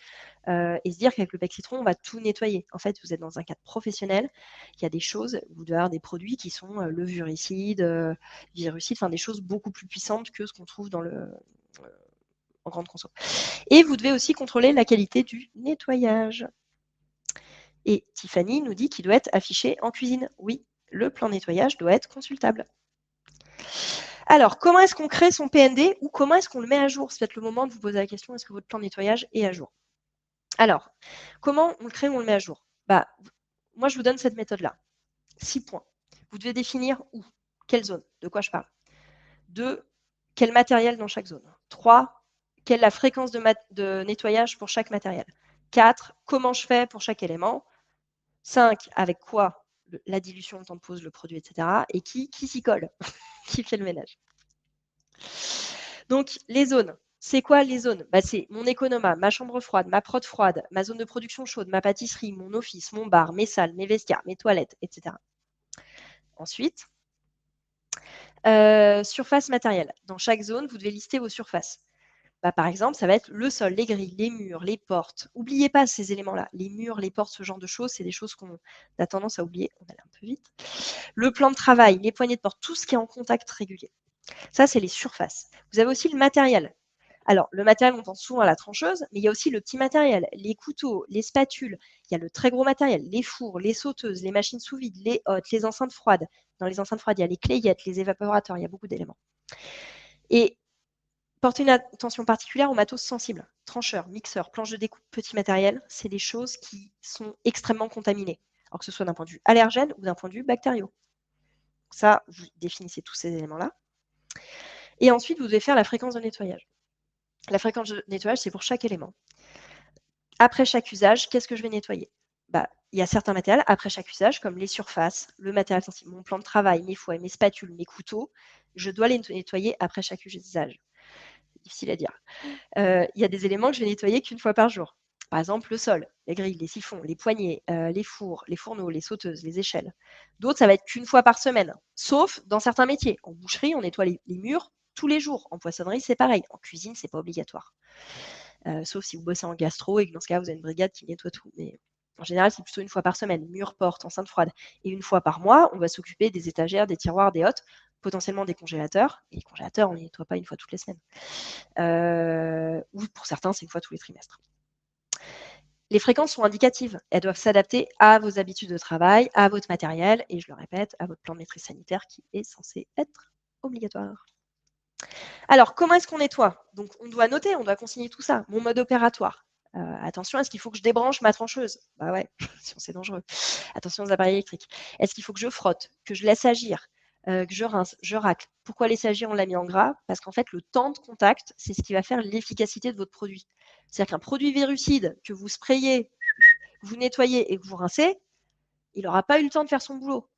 et se dire qu'avec le bec citron, on va tout nettoyer. En fait, vous êtes dans un cadre professionnel. Il y a des choses, vous devez avoir des produits qui sont levuricides, virucides, enfin des choses beaucoup plus puissantes que ce qu'on trouve dans en grande conso. Et vous devez aussi contrôler la qualité du nettoyage. Et Tiffany nous dit qu'il doit être affiché en cuisine. Oui, le plan nettoyage doit être consultable. Alors, comment est-ce qu'on crée son PND ou comment est-ce qu'on le met à jour? C'est peut-être le moment de vous poser la question, est-ce que votre plan de nettoyage est à jour? Alors, comment on le crée ou on le met à jour? Moi, je vous donne cette méthode-là. 6 points. Vous devez définir où, quelle zone, de quoi je parle. 2, quel matériel dans chaque zone. 3, quelle est la fréquence de nettoyage pour chaque matériel. 4, comment je fais pour chaque élément. 5, avec quoi la dilution, le temps de pose, le produit, etc. Et qui s'y colle, qui fait le ménage. Donc, les zones. C'est quoi les zones? C'est mon économa, ma chambre froide, ma prod froide, ma zone de production chaude, ma pâtisserie, mon office, mon bar, mes salles, mes vestiaires, mes toilettes, etc. Ensuite, surface matérielle. Dans chaque zone, vous devez lister vos surfaces. Par exemple, ça va être le sol, les grilles, les murs, les portes. N'oubliez pas ces éléments-là. Les murs, les portes, ce genre de choses, c'est des choses qu'on a tendance à oublier. On allait un peu vite. Le plan de travail, les poignées de porte, tout ce qui est en contact régulier. Ça, c'est les surfaces. Vous avez aussi le matériel. Alors, le matériel, on pense souvent à la trancheuse, mais il y a aussi le petit matériel, les couteaux, les spatules. Il y a le très gros matériel, les fours, les sauteuses, les machines sous vide, les hottes, les enceintes froides. Dans les enceintes froides, il y a les clayettes, les évaporateurs, il y a beaucoup d'éléments. Et portez une attention particulière aux matos sensibles. Trancheurs, mixeurs, planches de découpe, petit matériel, c'est des choses qui sont extrêmement contaminées. Alors que ce soit d'un point de vue allergène ou d'un point de vue bactériaux. Ça, vous définissez tous ces éléments-là. Et ensuite, vous devez faire la fréquence de nettoyage. La fréquence de nettoyage, c'est pour chaque élément. Après chaque usage, qu'est-ce que je vais nettoyer? Il y a certains matériels, après chaque usage, comme les surfaces, le matériel sensible, mon plan de travail, mes fouets, mes spatules, mes couteaux, je dois les nettoyer après chaque usage. difficile à dire. Il y a des éléments que je vais nettoyer qu'une fois par jour. Par exemple, le sol, les grilles, les siphons, les poignées, les fours, les fourneaux, les sauteuses, les échelles. D'autres, ça va être qu'une fois par semaine, sauf dans certains métiers. En boucherie, on nettoie les murs tous les jours. En poissonnerie, c'est pareil. En cuisine, c'est pas obligatoire. Sauf si vous bossez en gastro et que dans ce cas, vous avez une brigade qui nettoie tout. Mais en général, c'est plutôt une fois par semaine, mur, porte, enceinte froide. Et une fois par mois, on va s'occuper des étagères, des tiroirs, des hottes, potentiellement des congélateurs. Et les congélateurs, on ne les nettoie pas une fois toutes les semaines. Ou pour certains, c'est une fois tous les trimestres. Les fréquences sont indicatives. Elles doivent s'adapter à vos habitudes de travail, à votre matériel et, je le répète, à votre plan de maîtrise sanitaire qui est censé être obligatoire. Alors, comment est-ce qu'on nettoie? Donc, on doit noter, on doit consigner tout ça. Mon mode opératoire. Attention, est-ce qu'il faut que je débranche ma trancheuse? Bah ouais, sinon c'est dangereux. Attention aux appareils électriques. Est-ce qu'il faut que je frotte, que je laisse agir, que je rince, je racle? Pourquoi laisser agir, on l'a mis en gras? Parce qu'en fait, le temps de contact, c'est ce qui va faire l'efficacité de votre produit. C'est-à-dire qu'un produit virucide que vous sprayez, vous nettoyez et que vous rincez, il n'aura pas eu le temps de faire son boulot.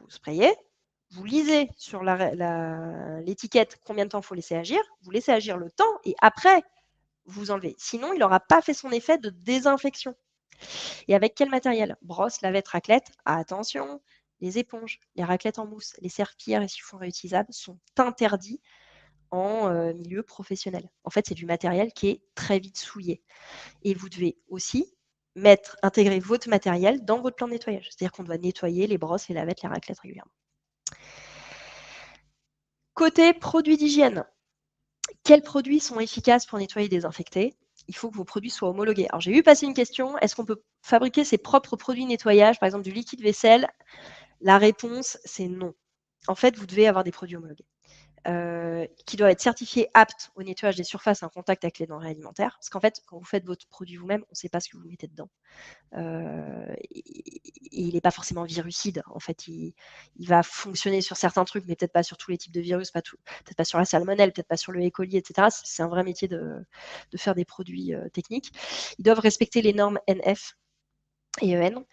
Vous sprayez, vous lisez sur l'étiquette combien de temps il faut laisser agir, vous laissez agir le temps et après, vous enlevez. Sinon, il n'aura pas fait son effet de désinfection. Et avec quel matériel? Brosse, lavette, raclette. Attention, les éponges, les raclettes en mousse, les serpillères et chiffons réutilisables sont interdits en milieu professionnel. En fait, c'est du matériel qui est très vite souillé. Et vous devez aussi intégrer votre matériel dans votre plan de nettoyage. C'est-à-dire qu'on doit nettoyer les brosses, les lavettes, les raclettes régulièrement. Côté produits d'hygiène, quels produits sont efficaces pour nettoyer et désinfecter? Il faut que vos produits soient homologués. Alors, j'ai vu passer une question, est-ce qu'on peut fabriquer ses propres produits de nettoyage, par exemple du liquide vaisselle? La réponse, c'est non. En fait, vous devez avoir des produits homologués. Qui doivent être certifiés aptes au nettoyage des surfaces en contact avec les denrées alimentaires. Parce qu'en fait, quand vous faites votre produit vous-même, on ne sait pas ce que vous mettez dedans. Il n'est pas forcément virucide. En fait, il va fonctionner sur certains trucs, mais peut-être pas sur tous les types de virus, peut-être pas sur la salmonelle, peut-être pas sur le E. coli, etc. C'est un vrai métier de faire des produits techniques. Ils doivent respecter les normes NF et EN.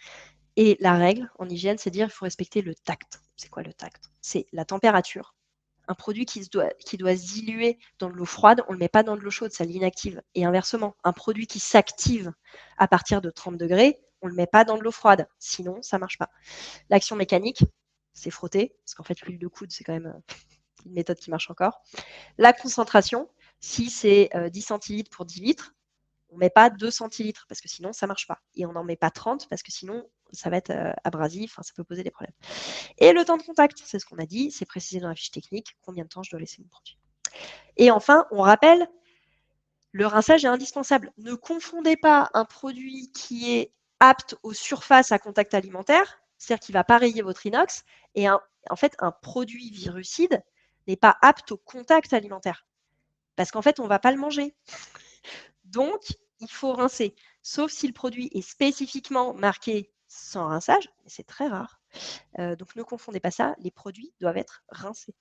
Et la règle en hygiène, c'est dire qu'il faut respecter le tact. C'est quoi le tact? C'est la température. Un produit qui doit se diluer dans de l'eau froide, on ne le met pas dans de l'eau chaude, ça l'inactive. Et inversement, un produit qui s'active à partir de 30 degrés, on ne le met pas dans de l'eau froide, sinon ça ne marche pas. L'action mécanique, c'est frotter, parce qu'en fait l'huile de coude, c'est quand même une méthode qui marche encore. La concentration, si c'est 10 centilitres pour 10 litres, on ne met pas 2 centilitres, parce que sinon ça ne marche pas. Et on n'en met pas 30, parce que sinon ça va être abrasif, ça peut poser des problèmes. Et le temps de contact, c'est ce qu'on a dit, c'est précisé dans la fiche technique, combien de temps je dois laisser mon produit. Et enfin, on rappelle, le rinçage est indispensable. Ne confondez pas un produit qui est apte aux surfaces à contact alimentaire, c'est-à-dire qui ne va pas rayer votre inox, et en fait, un produit virucide n'est pas apte au contact alimentaire. Parce qu'en fait, on ne va pas le manger. Donc, il faut rincer. Sauf si le produit est spécifiquement marqué sans rinçage, mais c'est très rare. Donc, ne confondez pas ça, les produits doivent être rincés.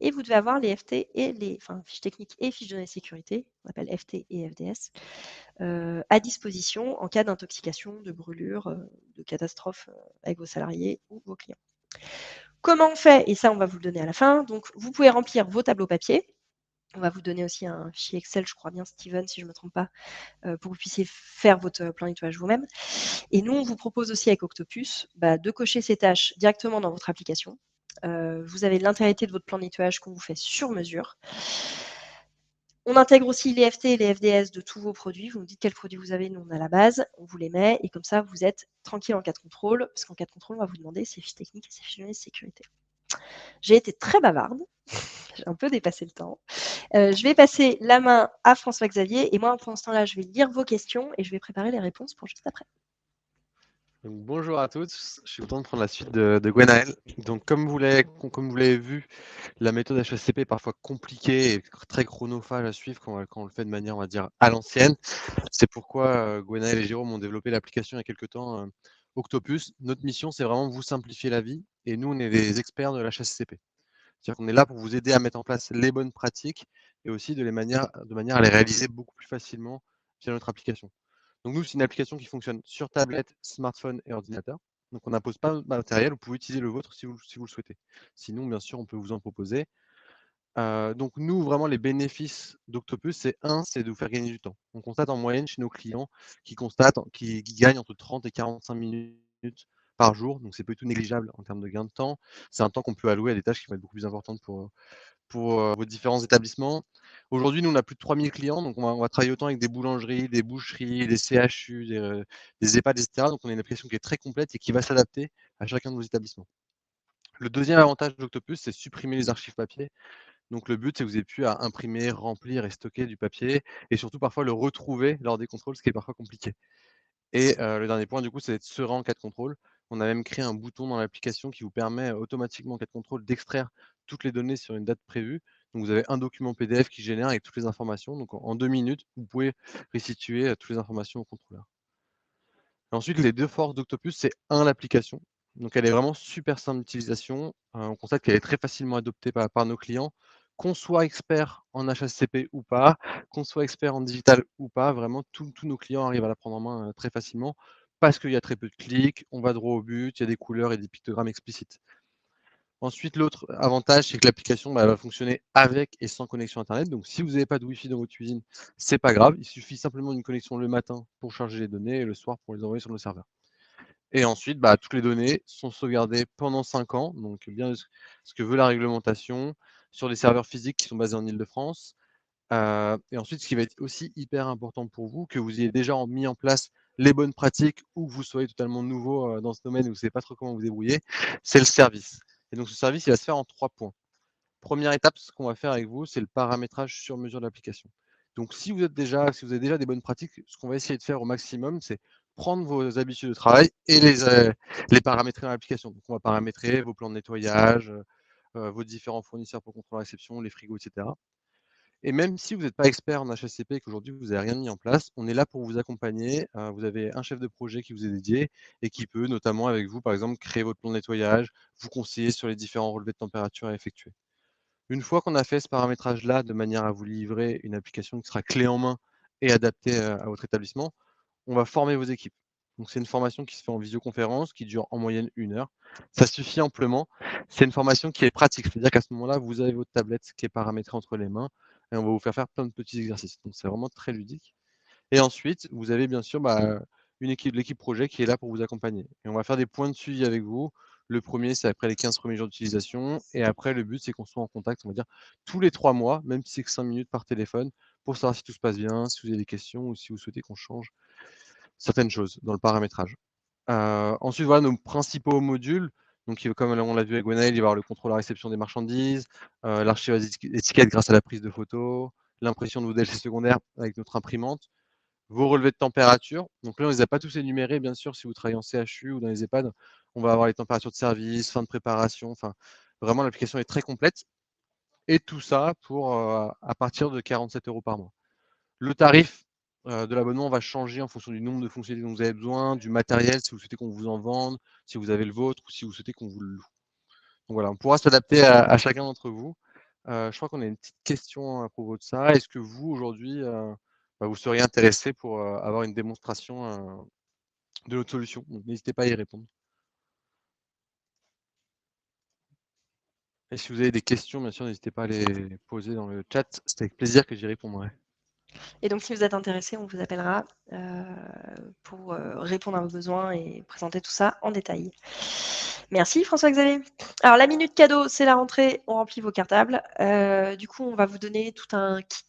Et vous devez avoir les FT et fiches techniques et fiches de données de sécurité, on appelle FT et FDS, à disposition en cas d'intoxication, de brûlure, de catastrophe avec vos salariés ou vos clients. Comment on fait? Et ça, on va vous le donner à la fin. Donc, vous pouvez remplir vos tableaux papier. On va vous donner aussi un fichier Excel, je crois bien, Steven, si je ne me trompe pas, pour que vous puissiez faire votre plan de nettoyage vous-même. Et nous, on vous propose aussi avec Octopus de cocher ces tâches directement dans votre application. Vous avez l'intégralité de votre plan de nettoyage qu'on vous fait sur mesure. On intègre aussi les FT et les FDS de tous vos produits. Vous nous dites quels produits vous avez, nous on a la base, on vous les met et comme ça vous êtes tranquille en cas de contrôle, parce qu'en cas de contrôle, on va vous demander ces fiches techniques et ces fiches de données de sécurité. J'ai été très bavarde, j'ai un peu dépassé le temps. Je vais passer la main à François-Xavier et moi pendant ce temps-là, je vais lire vos questions et je vais préparer les réponses pour juste après. Donc, bonjour à tous, je suis content de prendre la suite de Gwenaël. Donc comme vous l'avez vu, la méthode HACCP est parfois compliquée et très chronophage à suivre quand on le fait de manière, on va dire, à l'ancienne. C'est pourquoi Gwenaël et Jérôme ont développé l'application il y a quelques temps, Octopus. Notre mission, c'est vraiment vous simplifier la vie et nous, on est des experts de l'HACCP. C'est-à-dire qu'on est là pour vous aider à mettre en place les bonnes pratiques et aussi de manière à les réaliser beaucoup plus facilement via notre application. Donc nous, c'est une application qui fonctionne sur tablette, smartphone et ordinateur. Donc on n'impose pas de matériel, vous pouvez utiliser le vôtre si vous le souhaitez. Sinon, bien sûr, on peut vous en proposer. Donc nous, vraiment, les bénéfices d'Octopus, c'est de vous faire gagner du temps. On constate en moyenne chez nos clients qui gagnent entre 30 et 45 minutes par jour, donc c'est pas du tout négligeable en termes de gain de temps. C'est un temps qu'on peut allouer à des tâches qui vont être beaucoup plus importantes pour vos différents établissements. Aujourd'hui, nous, on a plus de 3000 clients, donc on va travailler autant avec des boulangeries, des boucheries, des CHU, des EHPAD, et cetera. Donc on a une application qui est très complète et qui va s'adapter à chacun de vos établissements. Le deuxième avantage d'Octopus, c'est supprimer les archives papier. Donc le but, c'est que vous ayez pu à imprimer, remplir et stocker du papier et surtout parfois le retrouver lors des contrôles, ce qui est parfois compliqué. Et le dernier point, du coup, c'est d'être serein en cas de contrôle. On a même créé un bouton dans l'application qui vous permet automatiquement en cas de contrôle d'extraire toutes les données sur une date prévue. Donc vous avez un document PDF qui génère avec toutes les informations. Donc en 2 minutes, vous pouvez restituer toutes les informations au contrôleur. Ensuite, les deux forces d'Octopus, c'est l'application. Donc elle est vraiment super simple d'utilisation. On constate qu'elle est très facilement adoptée par nos clients. Qu'on soit expert en HACCP ou pas, qu'on soit expert en digital ou pas, vraiment tous nos clients arrivent à la prendre en main très facilement parce qu'il y a très peu de clics, on va droit au but, il y a des couleurs et des pictogrammes explicites. Ensuite, l'autre avantage, c'est que l'application va fonctionner avec et sans connexion Internet. Donc, si vous n'avez pas de Wi-Fi dans votre cuisine, c'est pas grave. Il suffit simplement d'une connexion le matin pour charger les données et le soir pour les envoyer sur nos serveurs. Et ensuite, toutes les données sont sauvegardées pendant 5 ans, donc bien ce que veut la réglementation, sur des serveurs physiques qui sont basés en Île-de-France. Et ensuite, ce qui va être aussi hyper important pour vous, que vous ayez déjà mis en place les bonnes pratiques ou que vous soyez totalement nouveau dans ce domaine et vous ne savez pas trop comment vous débrouiller, c'est le service. Et donc ce service, il va se faire en 3 points. Première étape, ce qu'on va faire avec vous, c'est le paramétrage sur mesure de l'application. Donc si vous avez déjà des bonnes pratiques, ce qu'on va essayer de faire au maximum, c'est prendre vos habitudes de travail et les paramétrer dans l'application. Donc on va paramétrer vos plans de nettoyage, vos différents fournisseurs pour contrôle la réception, les frigos, etc. Et même si vous n'êtes pas expert en HACCP et qu'aujourd'hui vous n'avez rien mis en place, on est là pour vous accompagner. Vous avez un chef de projet qui vous est dédié et qui peut notamment avec vous, par exemple, créer votre plan de nettoyage, vous conseiller sur les différents relevés de température à effectuer. Une fois qu'on a fait ce paramétrage-là de manière à vous livrer une application qui sera clé en main et adaptée à votre établissement, on va former vos équipes. Donc c'est une formation qui se fait en visioconférence, qui dure en moyenne 1 heure. Ça suffit amplement. C'est une formation qui est pratique, c'est-à-dire qu'à ce moment-là, vous avez votre tablette qui est paramétrée entre les mains et on va vous faire plein de petits exercices. Donc c'est vraiment très ludique. Et ensuite, vous avez bien sûr l'équipe projet qui est là pour vous accompagner. Et on va faire des points de suivi avec vous. Le premier, c'est après les 15 premiers jours d'utilisation. Et après, le but, c'est qu'on soit en contact, on va dire, tous les 3 mois, même si c'est que 5 minutes par téléphone, pour savoir si tout se passe bien, si vous avez des questions ou si vous souhaitez qu'on change certaines choses dans le paramétrage. Ensuite, voilà nos principaux modules. Donc, comme on l'a vu avec Gwenaël, il va y avoir le contrôle à la réception des marchandises, l'archivage d'étiquettes grâce à la prise de photos, l'impression de vos DLC secondaires avec notre imprimante, vos relevés de température. Donc là, on ne les a pas tous énumérés, bien sûr, si vous travaillez en CHU ou dans les EHPAD. On va avoir les températures de service, fin de préparation. Enfin, vraiment, l'application est très complète. Et tout ça pour à partir de 47 € par mois. Le tarif de l'abonnement va changer en fonction du nombre de fonctionnalités dont vous avez besoin, du matériel, si vous souhaitez qu'on vous en vende, si vous avez le vôtre ou si vous souhaitez qu'on vous le loue. Donc voilà, on pourra s'adapter à chacun d'entre vous. Je crois qu'on a une petite question à propos de ça. Est-ce que vous, aujourd'hui, vous seriez intéressé pour avoir une démonstration de notre solution? Donc n'hésitez pas à y répondre. Et si vous avez des questions, bien sûr, n'hésitez pas à les poser dans le chat. C'est avec plaisir que j'y répondrai. Et donc, si vous êtes intéressé, on vous appellera pour répondre à vos besoins et présenter tout ça en détail. Merci François-Xavier. Alors, la minute cadeau, c'est la rentrée, on remplit vos cartables. Du coup, on va vous donner tout un kit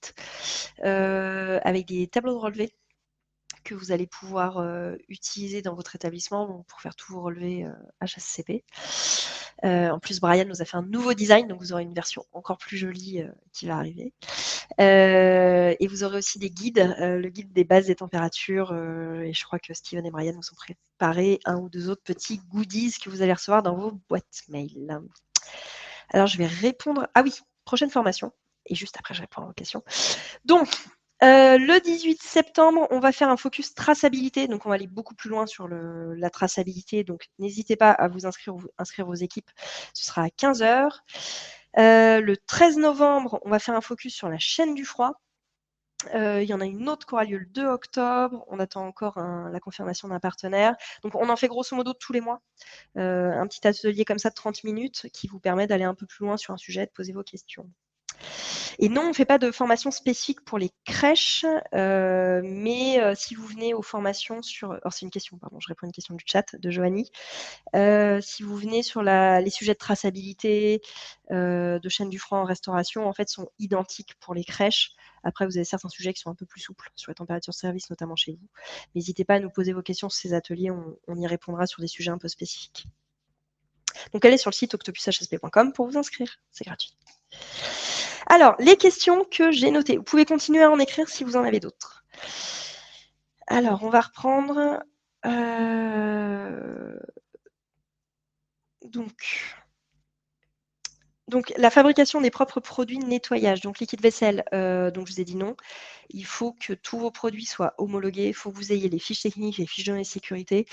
avec des tableaux de relevé que vous allez pouvoir utiliser dans votre établissement pour faire tous vos relevés HACCP. En plus, Brian nous a fait un nouveau design, donc vous aurez une version encore plus jolie qui va arriver. Et vous aurez aussi des guides, le guide des bases des températures. Et je crois que Steven et Brian vous ont préparé un ou deux autres petits goodies que vous allez recevoir dans vos boîtes mail. Alors, je vais répondre. Ah oui, prochaine formation. Et juste après, je réponds à vos questions. Donc, le 18 septembre, on va faire un focus traçabilité. Donc, on va aller beaucoup plus loin sur la traçabilité. Donc, n'hésitez pas à vous inscrire vos équipes. Ce sera à 15h. Le 13 novembre, on va faire un focus sur la chaîne du froid. Il y en a une autre qui aura lieu le 2 octobre. On attend encore la confirmation d'un partenaire. Donc, on en fait grosso modo tous les mois. Un petit atelier comme ça de 30 minutes qui vous permet d'aller un peu plus loin sur un sujet, de poser vos questions. Et non, on ne fait pas de formation spécifique pour les crèches, mais si vous venez aux formations sur... Alors c'est une question, pardon, je réponds à une question du chat de Joanie. Si vous venez sur les sujets de traçabilité, de chaîne du froid en restauration, en fait, sont identiques pour les crèches. Après, vous avez certains sujets qui sont un peu plus souples sur les températures de service, notamment chez vous. N'hésitez pas à nous poser vos questions sur ces ateliers, on y répondra sur des sujets un peu spécifiques. Donc, allez sur le site octopushsp.com pour vous inscrire, c'est gratuit. Alors, les questions que j'ai notées. Vous pouvez continuer à en écrire si vous en avez d'autres. Alors, on va reprendre. Donc, la fabrication des propres produits de nettoyage, donc liquide vaisselle, donc je vous ai dit non. Il faut que tous vos produits soient homologués, il faut que vous ayez les fiches techniques, les fiches de données de sécurité.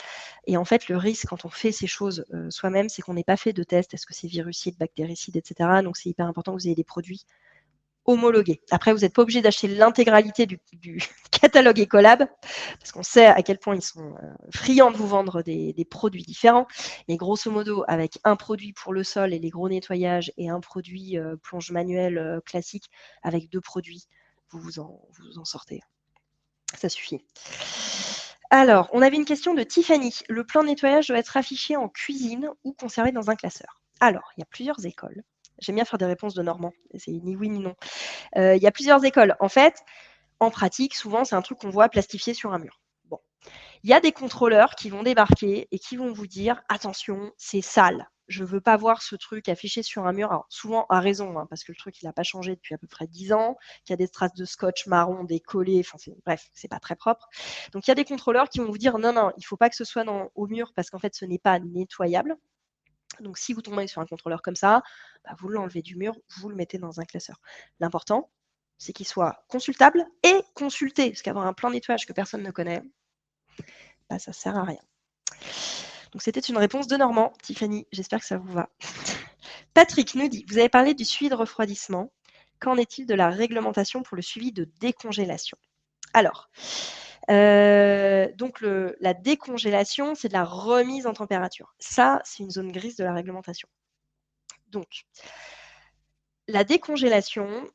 Et en fait, le risque quand on fait ces choses soi-même, c'est qu'on n'ait pas fait de test, est-ce que c'est virucide, bactéricide, etc. Donc, c'est hyper important que vous ayez des produits homologués. Après, vous n'êtes pas obligé d'acheter l'intégralité du catalogue Ecolab, parce qu'on sait à quel point ils sont friands de vous vendre des produits différents. Mais grosso modo, avec un produit pour le sol et les gros nettoyages et un produit plonge manuelle classique, avec 2 produits, vous vous en sortez. Ça suffit. Alors, on avait une question de Tiffany. Le plan de nettoyage doit être affiché en cuisine ou conservé dans un classeur. Alors, il y a plusieurs écoles. J'aime bien faire des réponses de Normand. C'est ni oui ni non. Il y a plusieurs écoles. En fait, en pratique, souvent, c'est un truc qu'on voit plastifié sur un mur. Bon. Il y a des contrôleurs qui vont débarquer et qui vont vous dire « Attention, c'est sale. Je ne veux pas voir ce truc affiché sur un mur. » Alors, souvent, à raison, hein, parce que le truc, il n'a pas changé depuis à peu près 10 ans, qu'il y a des traces de scotch marron décollées. Enfin, bref, c'est pas très propre. Donc, il y a des contrôleurs qui vont vous dire « Non, non, il ne faut pas que ce soit au mur parce qu'en fait, ce n'est pas nettoyable. » Donc, si vous tombez sur un contrôleur comme ça, bah, vous l'enlevez du mur, vous le mettez dans un classeur. L'important, c'est qu'il soit consultable et consulté, parce qu'avoir un plan de nettoyage que personne ne connaît, bah, ça ne sert à rien. Donc, c'était une réponse de Normand. Tiffany, j'espère que ça vous va. Patrick nous dit, vous avez parlé du suivi de refroidissement. Qu'en est-il de la réglementation pour le suivi de décongélation? Alors, donc la décongélation, c'est de la remise en température. Ça, c'est une zone grise de la réglementation. Donc, la décongélation,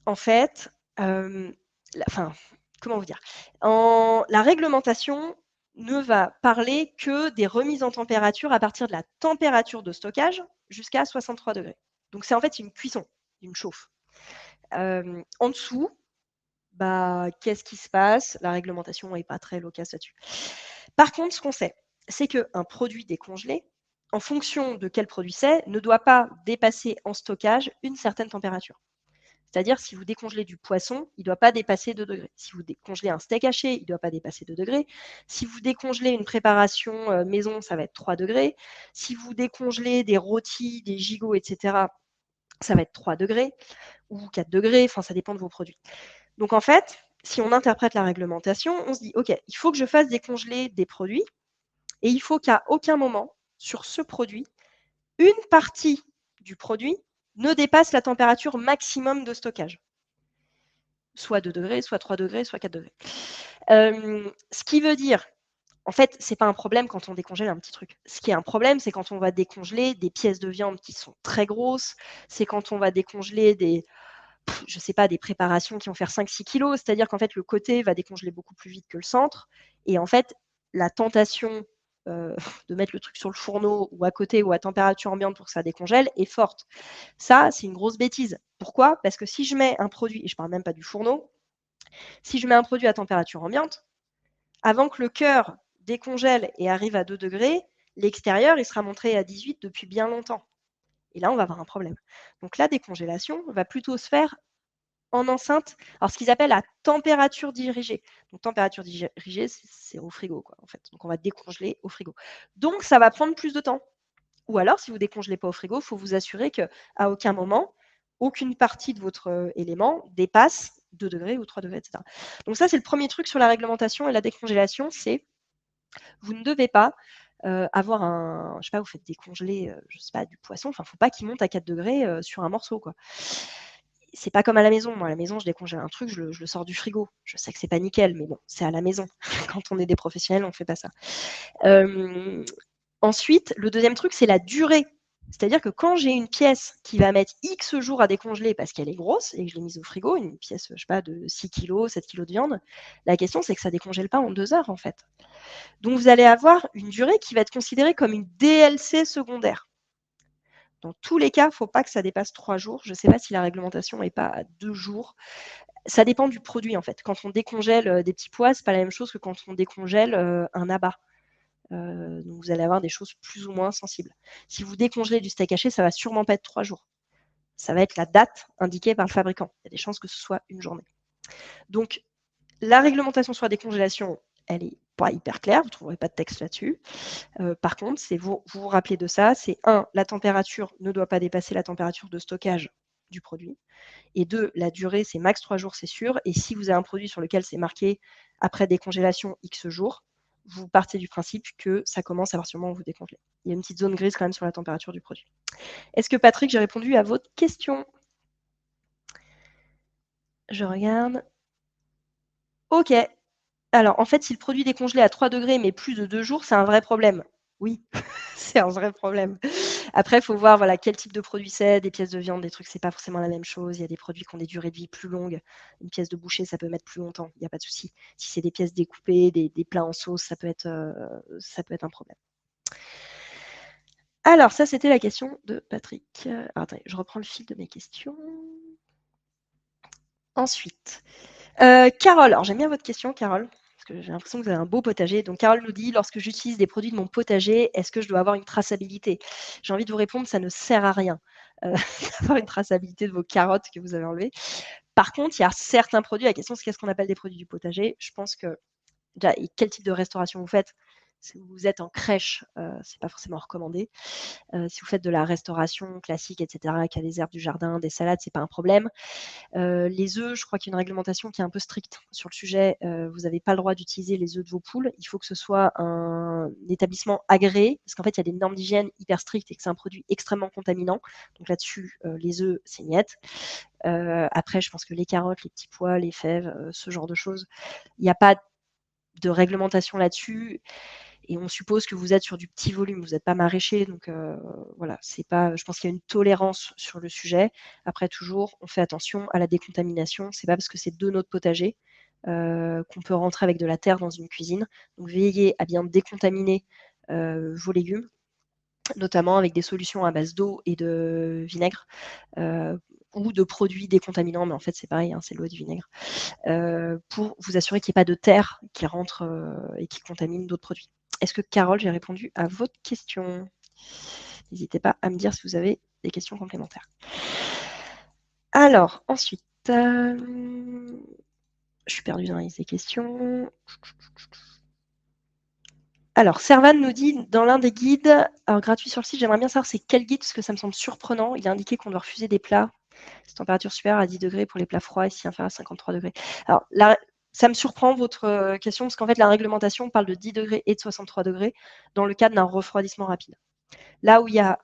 en fait, comment vous dire? La réglementation ne va parler que des remises en température à partir de la température de stockage jusqu'à 63 degrés. Donc, c'est en fait une cuisson, une chauffe. En dessous, bah, qu'est-ce qui se passe? La réglementation n'est pas très loquace là-dessus. Par contre, ce qu'on sait, c'est qu'un produit décongelé, en fonction de quel produit c'est, ne doit pas dépasser en stockage une certaine température. C'est-à-dire, si vous décongelez du poisson, il ne doit pas dépasser 2 degrés. Si vous décongelez un steak haché, il ne doit pas dépasser 2 degrés. Si vous décongelez une préparation maison, ça va être 3 degrés. Si vous décongelez des rôtis, des gigots, etc., ça va être 3 degrés ou 4 degrés. Enfin, ça dépend de vos produits. Donc, en fait, si on interprète la réglementation, on se dit, OK, il faut que je fasse décongeler des produits et il faut qu'à aucun moment, sur ce produit, une partie du produit ne dépasse la température maximum de stockage. Soit 2 degrés, soit 3 degrés, soit 4 degrés. Ce qui veut dire, en fait, ce n'est pas un problème quand on décongèle un petit truc. Ce qui est un problème, c'est quand on va décongeler des pièces de viande qui sont très grosses, c'est quand on va décongeler des préparations qui vont faire 5-6 kilos, c'est-à-dire qu'en fait, le côté va décongeler beaucoup plus vite que le centre. Et en fait, la tentation de mettre le truc sur le fourneau ou à côté ou à température ambiante pour que ça décongèle est forte. Ça, c'est une grosse bêtise. Pourquoi? Parce que si je mets un produit, et je ne parle même pas du fourneau, si je mets un produit à température ambiante, avant que le cœur décongèle et arrive à 2 degrés, l'extérieur, il sera monté à 18 depuis bien longtemps. Et là, on va avoir un problème. Donc la décongélation va plutôt se faire en enceinte, alors ce qu'ils appellent la température dirigée. Donc température dirigée, c'est au frigo, quoi, en fait. Donc on va décongeler au frigo. Donc ça va prendre plus de temps. Ou alors, si vous ne décongelez pas au frigo, il faut vous assurer qu'à aucun moment, aucune partie de votre élément dépasse 2 degrés ou 3 degrés, etc. Donc ça, c'est le premier truc sur la réglementation et la décongélation, c'est vous ne devez pas avoir un, je sais pas, vous faites décongeler, je sais pas, du poisson, enfin, il ne faut pas qu'il monte à 4 degrés sur un morceau, quoi. C'est pas comme à la maison. Moi, à la maison, je décongèle un truc, je le sors du frigo. Je sais que c'est pas nickel, mais bon, c'est à la maison. Quand on est des professionnels, on fait pas ça. Ensuite, le deuxième truc, c'est la durée C'est-à-dire que quand j'ai une pièce qui va mettre X jours à décongeler parce qu'elle est grosse et que je l'ai mise au frigo, une pièce, je sais pas, de 6 kg, 7 kg de viande, la question c'est que ça ne décongèle pas en 2 heures en fait. Donc vous allez avoir une durée qui va être considérée comme une DLC secondaire. Dans tous les cas, il ne faut pas que ça dépasse 3 jours. Je ne sais pas si la réglementation n'est pas à 2 jours. Ça dépend du produit en fait. Quand on décongèle des petits pois, ce n'est pas la même chose que quand on décongèle un abat. Donc vous allez avoir des choses plus ou moins sensibles. Si vous décongelez du steak haché, ça ne va sûrement pas être 3 jours. Ça va être la date indiquée par le fabricant. Il y a des chances que ce soit une journée. Donc, la réglementation sur la décongélation, elle n'est pas hyper claire, vous ne trouverez pas de texte là-dessus. Par contre, c'est vous rappelez de ça, c'est 1, la température ne doit pas dépasser la température de stockage du produit. Et 2, la durée, c'est max 3 jours, c'est sûr. Et si vous avez un produit sur lequel c'est marqué après décongélation X jours, vous partez du principe que ça commence à partir du moment où vous décongelez. Il y a une petite zone grise quand même sur la température du produit. Est-ce que Patrick, j'ai répondu à votre question? Je regarde. Ok. Alors, en fait, si le produit décongelé à 3 degrés mais plus de 2 jours, c'est un vrai problème. Oui, c'est un vrai problème. Après, il faut voir voilà, quel type de produit c'est, des pièces de viande, des trucs, c'est pas forcément la même chose. Il y a des produits qui ont des durées de vie plus longues. Une pièce de boucher, ça peut mettre plus longtemps, il n'y a pas de souci. Si c'est des pièces découpées, des plats en sauce, ça peut être un problème. Alors, ça, c'était la question de Patrick. Attendez, je reprends le fil de mes questions. Ensuite, Carole, alors j'aime bien votre question, Carole, parce que j'ai l'impression que vous avez un beau potager. Donc, Carole nous dit, lorsque j'utilise des produits de mon potager, est-ce que je dois avoir une traçabilité? J'ai envie de vous répondre, ça ne sert à rien d'avoir une traçabilité de vos carottes que vous avez enlevées. Par contre, il y a certains produits, la question c'est qu'est-ce qu'on appelle des produits du potager? Je pense que, déjà, et quel type de restauration vous faites? Si vous êtes en crèche, c'est pas forcément recommandé. Si vous faites de la restauration classique, etc., qui a des herbes du jardin, des salades, c'est pas un problème. Les œufs, je crois qu'il y a une réglementation qui est un peu stricte sur le sujet. Vous n'avez pas le droit d'utiliser les œufs de vos poules. Il faut que ce soit un établissement agréé, parce qu'en fait, il y a des normes d'hygiène hyper strictes et que c'est un produit extrêmement contaminant. Donc là-dessus, les œufs, c'est niet. Après, je pense que les carottes, les petits pois, les fèves, ce genre de choses, il n'y a pas de réglementation là-dessus. Et on suppose que vous êtes sur du petit volume, vous n'êtes pas maraîcher, donc voilà, c'est pas. Je pense qu'il y a une tolérance sur le sujet. Après, toujours, on fait attention à la décontamination. C'est pas parce que c'est de notre potager qu'on peut rentrer avec de la terre dans une cuisine. Donc veillez à bien décontaminer vos légumes, notamment avec des solutions à base d'eau et de vinaigre. Ou de produits décontaminants, mais en fait c'est pareil, hein, c'est l'eau et du vinaigre, pour vous assurer qu'il n'y ait pas de terre qui rentre et qui contamine d'autres produits. Est-ce que Carole, j'ai répondu à votre question? N'hésitez pas à me dire si vous avez des questions complémentaires. Alors, ensuite, je suis perdue dans les questions. Alors, Servan nous dit, dans l'un des guides, alors gratuit sur le site, j'aimerais bien savoir c'est quel guide, parce que ça me semble surprenant. Il a indiqué qu'on doit refuser des plats température supérieure à 10 degrés pour les plats froids et si inférieur à 53 degrés. Alors, ça me surprend votre question, parce qu'en fait, la réglementation parle de 10 degrés et de 63 degrés dans le cadre d'un refroidissement rapide. Là où il y a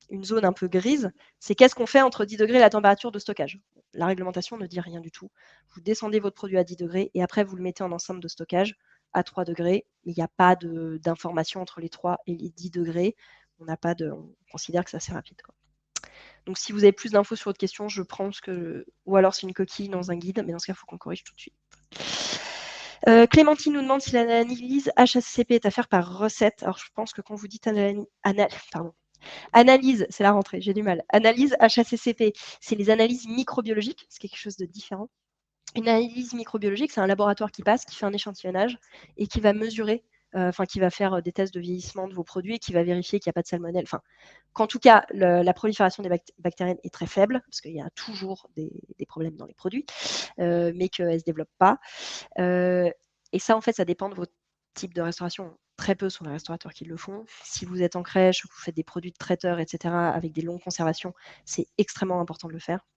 une zone un peu grise, c'est qu'est-ce qu'on fait entre 10 degrés et la température de stockage. La réglementation ne dit rien du tout. Vous descendez votre produit à 10 degrés et après, vous le mettez en enceinte de stockage à 3 degrés. Mais il n'y a pas d'information entre les 3 et les 10 degrés. On considère que c'est assez rapide, quoi. Donc, si vous avez plus d'infos sur votre question, je pense que. Ou alors c'est une coquille dans un guide, mais dans ce cas, il faut qu'on corrige tout de suite. Clémentine nous demande si l'analyse HACCP est à faire par recette. Alors, je pense que quand vous dites analyse, c'est la rentrée, j'ai du mal. Analyse HACCP, c'est les analyses microbiologiques, c'est quelque chose de différent. Une analyse microbiologique, c'est un laboratoire qui passe, qui fait un échantillonnage et qui va mesurer, qui va faire des tests de vieillissement de vos produits et qui va vérifier qu'il n'y a pas de salmonelle. Enfin, qu'en tout cas, la prolifération des bactériennes est très faible, parce qu'il y a toujours des problèmes dans les produits, mais qu'elles ne se développent pas. Et ça, en fait, ça dépend de votre type de restauration. Très peu sont les restaurateurs qui le font. Si vous êtes en crèche, vous faites des produits de traiteur, etc., avec des longues conservations, c'est extrêmement important de le faire.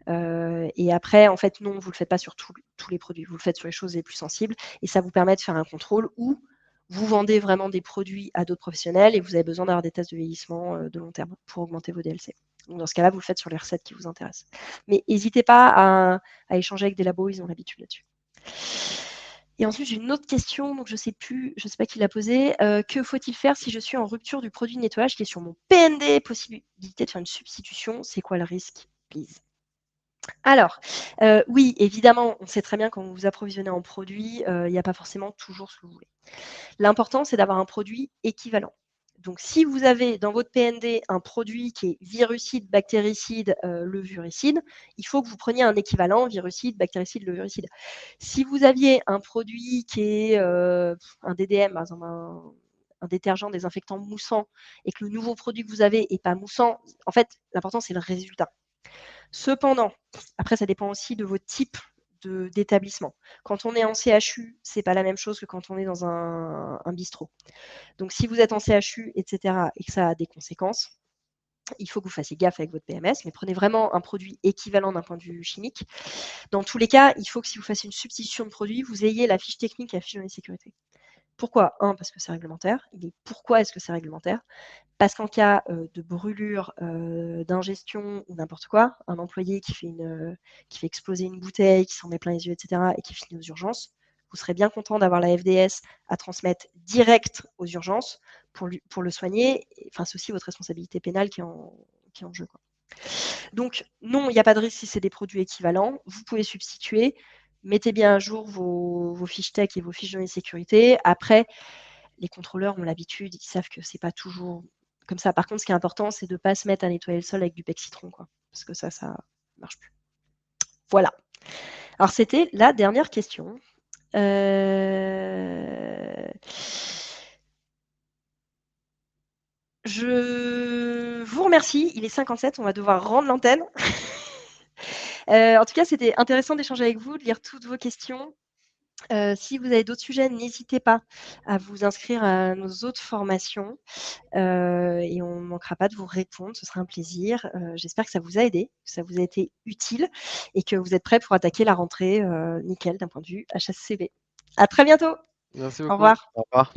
Et après, en fait, non, vous ne le faites pas sur tous les produits, vous le faites sur les choses les plus sensibles, et ça vous permet de faire un contrôle où vous vendez vraiment des produits à d'autres professionnels et vous avez besoin d'avoir des tests de vieillissement de long terme pour augmenter vos DLC. Donc dans ce cas-là, vous le faites sur les recettes qui vous intéressent. Mais n'hésitez pas à échanger avec des labos, ils ont l'habitude là-dessus. Et ensuite, j'ai une autre question, donc je sais pas qui l'a posée. Que faut-il faire si je suis en rupture du produit de nettoyage qui est sur mon PND? Possibilité de faire une substitution, c'est quoi le risque, please? Alors, oui, évidemment, on sait très bien quand vous vous approvisionnez en produits, il n'y a pas forcément toujours ce que vous voulez. L'important, c'est d'avoir un produit équivalent. Donc, si vous avez dans votre PND un produit qui est virucide, bactéricide, levuricide, il faut que vous preniez un équivalent virucide, bactéricide, levuricide. Si vous aviez un produit qui est un DDM, par exemple un détergent désinfectant moussant, et que le nouveau produit que vous avez n'est pas moussant, en fait, l'important, c'est le résultat. Cependant, après, ça dépend aussi de votre type d'établissement. Quand on est en CHU, c'est pas la même chose que quand on est dans un bistrot. Donc, si vous êtes en CHU, etc., et que ça a des conséquences, il faut que vous fassiez gaffe avec votre PMS, mais prenez vraiment un produit équivalent d'un point de vue chimique. Dans tous les cas, il faut que si vous fassiez une substitution de produit, vous ayez la fiche technique et la fiche de sécurité. Pourquoi? Parce que c'est réglementaire. Et pourquoi est-ce que c'est réglementaire? Parce qu'en cas de brûlure, d'ingestion ou n'importe quoi, un employé qui fait exploser une bouteille, qui s'en met plein les yeux, etc., et qui finit aux urgences, vous serez bien content d'avoir la FDS à transmettre direct aux urgences pour le soigner. Enfin, c'est aussi votre responsabilité pénale qui est en jeu, quoi. Donc, non, il n'y a pas de risque si c'est des produits équivalents. Vous pouvez substituer. Mettez bien à jour vos fiches tech et vos fiches de sécurité. Après, les contrôleurs ont l'habitude, ils savent que c'est pas toujours comme ça. Par contre, ce qui est important, c'est de ne pas se mettre à nettoyer le sol avec du bec citron, quoi, parce que ça marche plus. Voilà. Alors, c'était la dernière question. Je vous remercie. Il est 57, on va devoir rendre l'antenne. En tout cas, c'était intéressant d'échanger avec vous, de lire toutes vos questions. Si vous avez d'autres sujets, n'hésitez pas à vous inscrire à nos autres formations. Et on ne manquera pas de vous répondre, ce sera un plaisir. J'espère que ça vous a aidé, que ça vous a été utile et que vous êtes prêts pour attaquer la rentrée nickel d'un point de vue HACCP. À très bientôt. Merci Au beaucoup. revoir. Au revoir.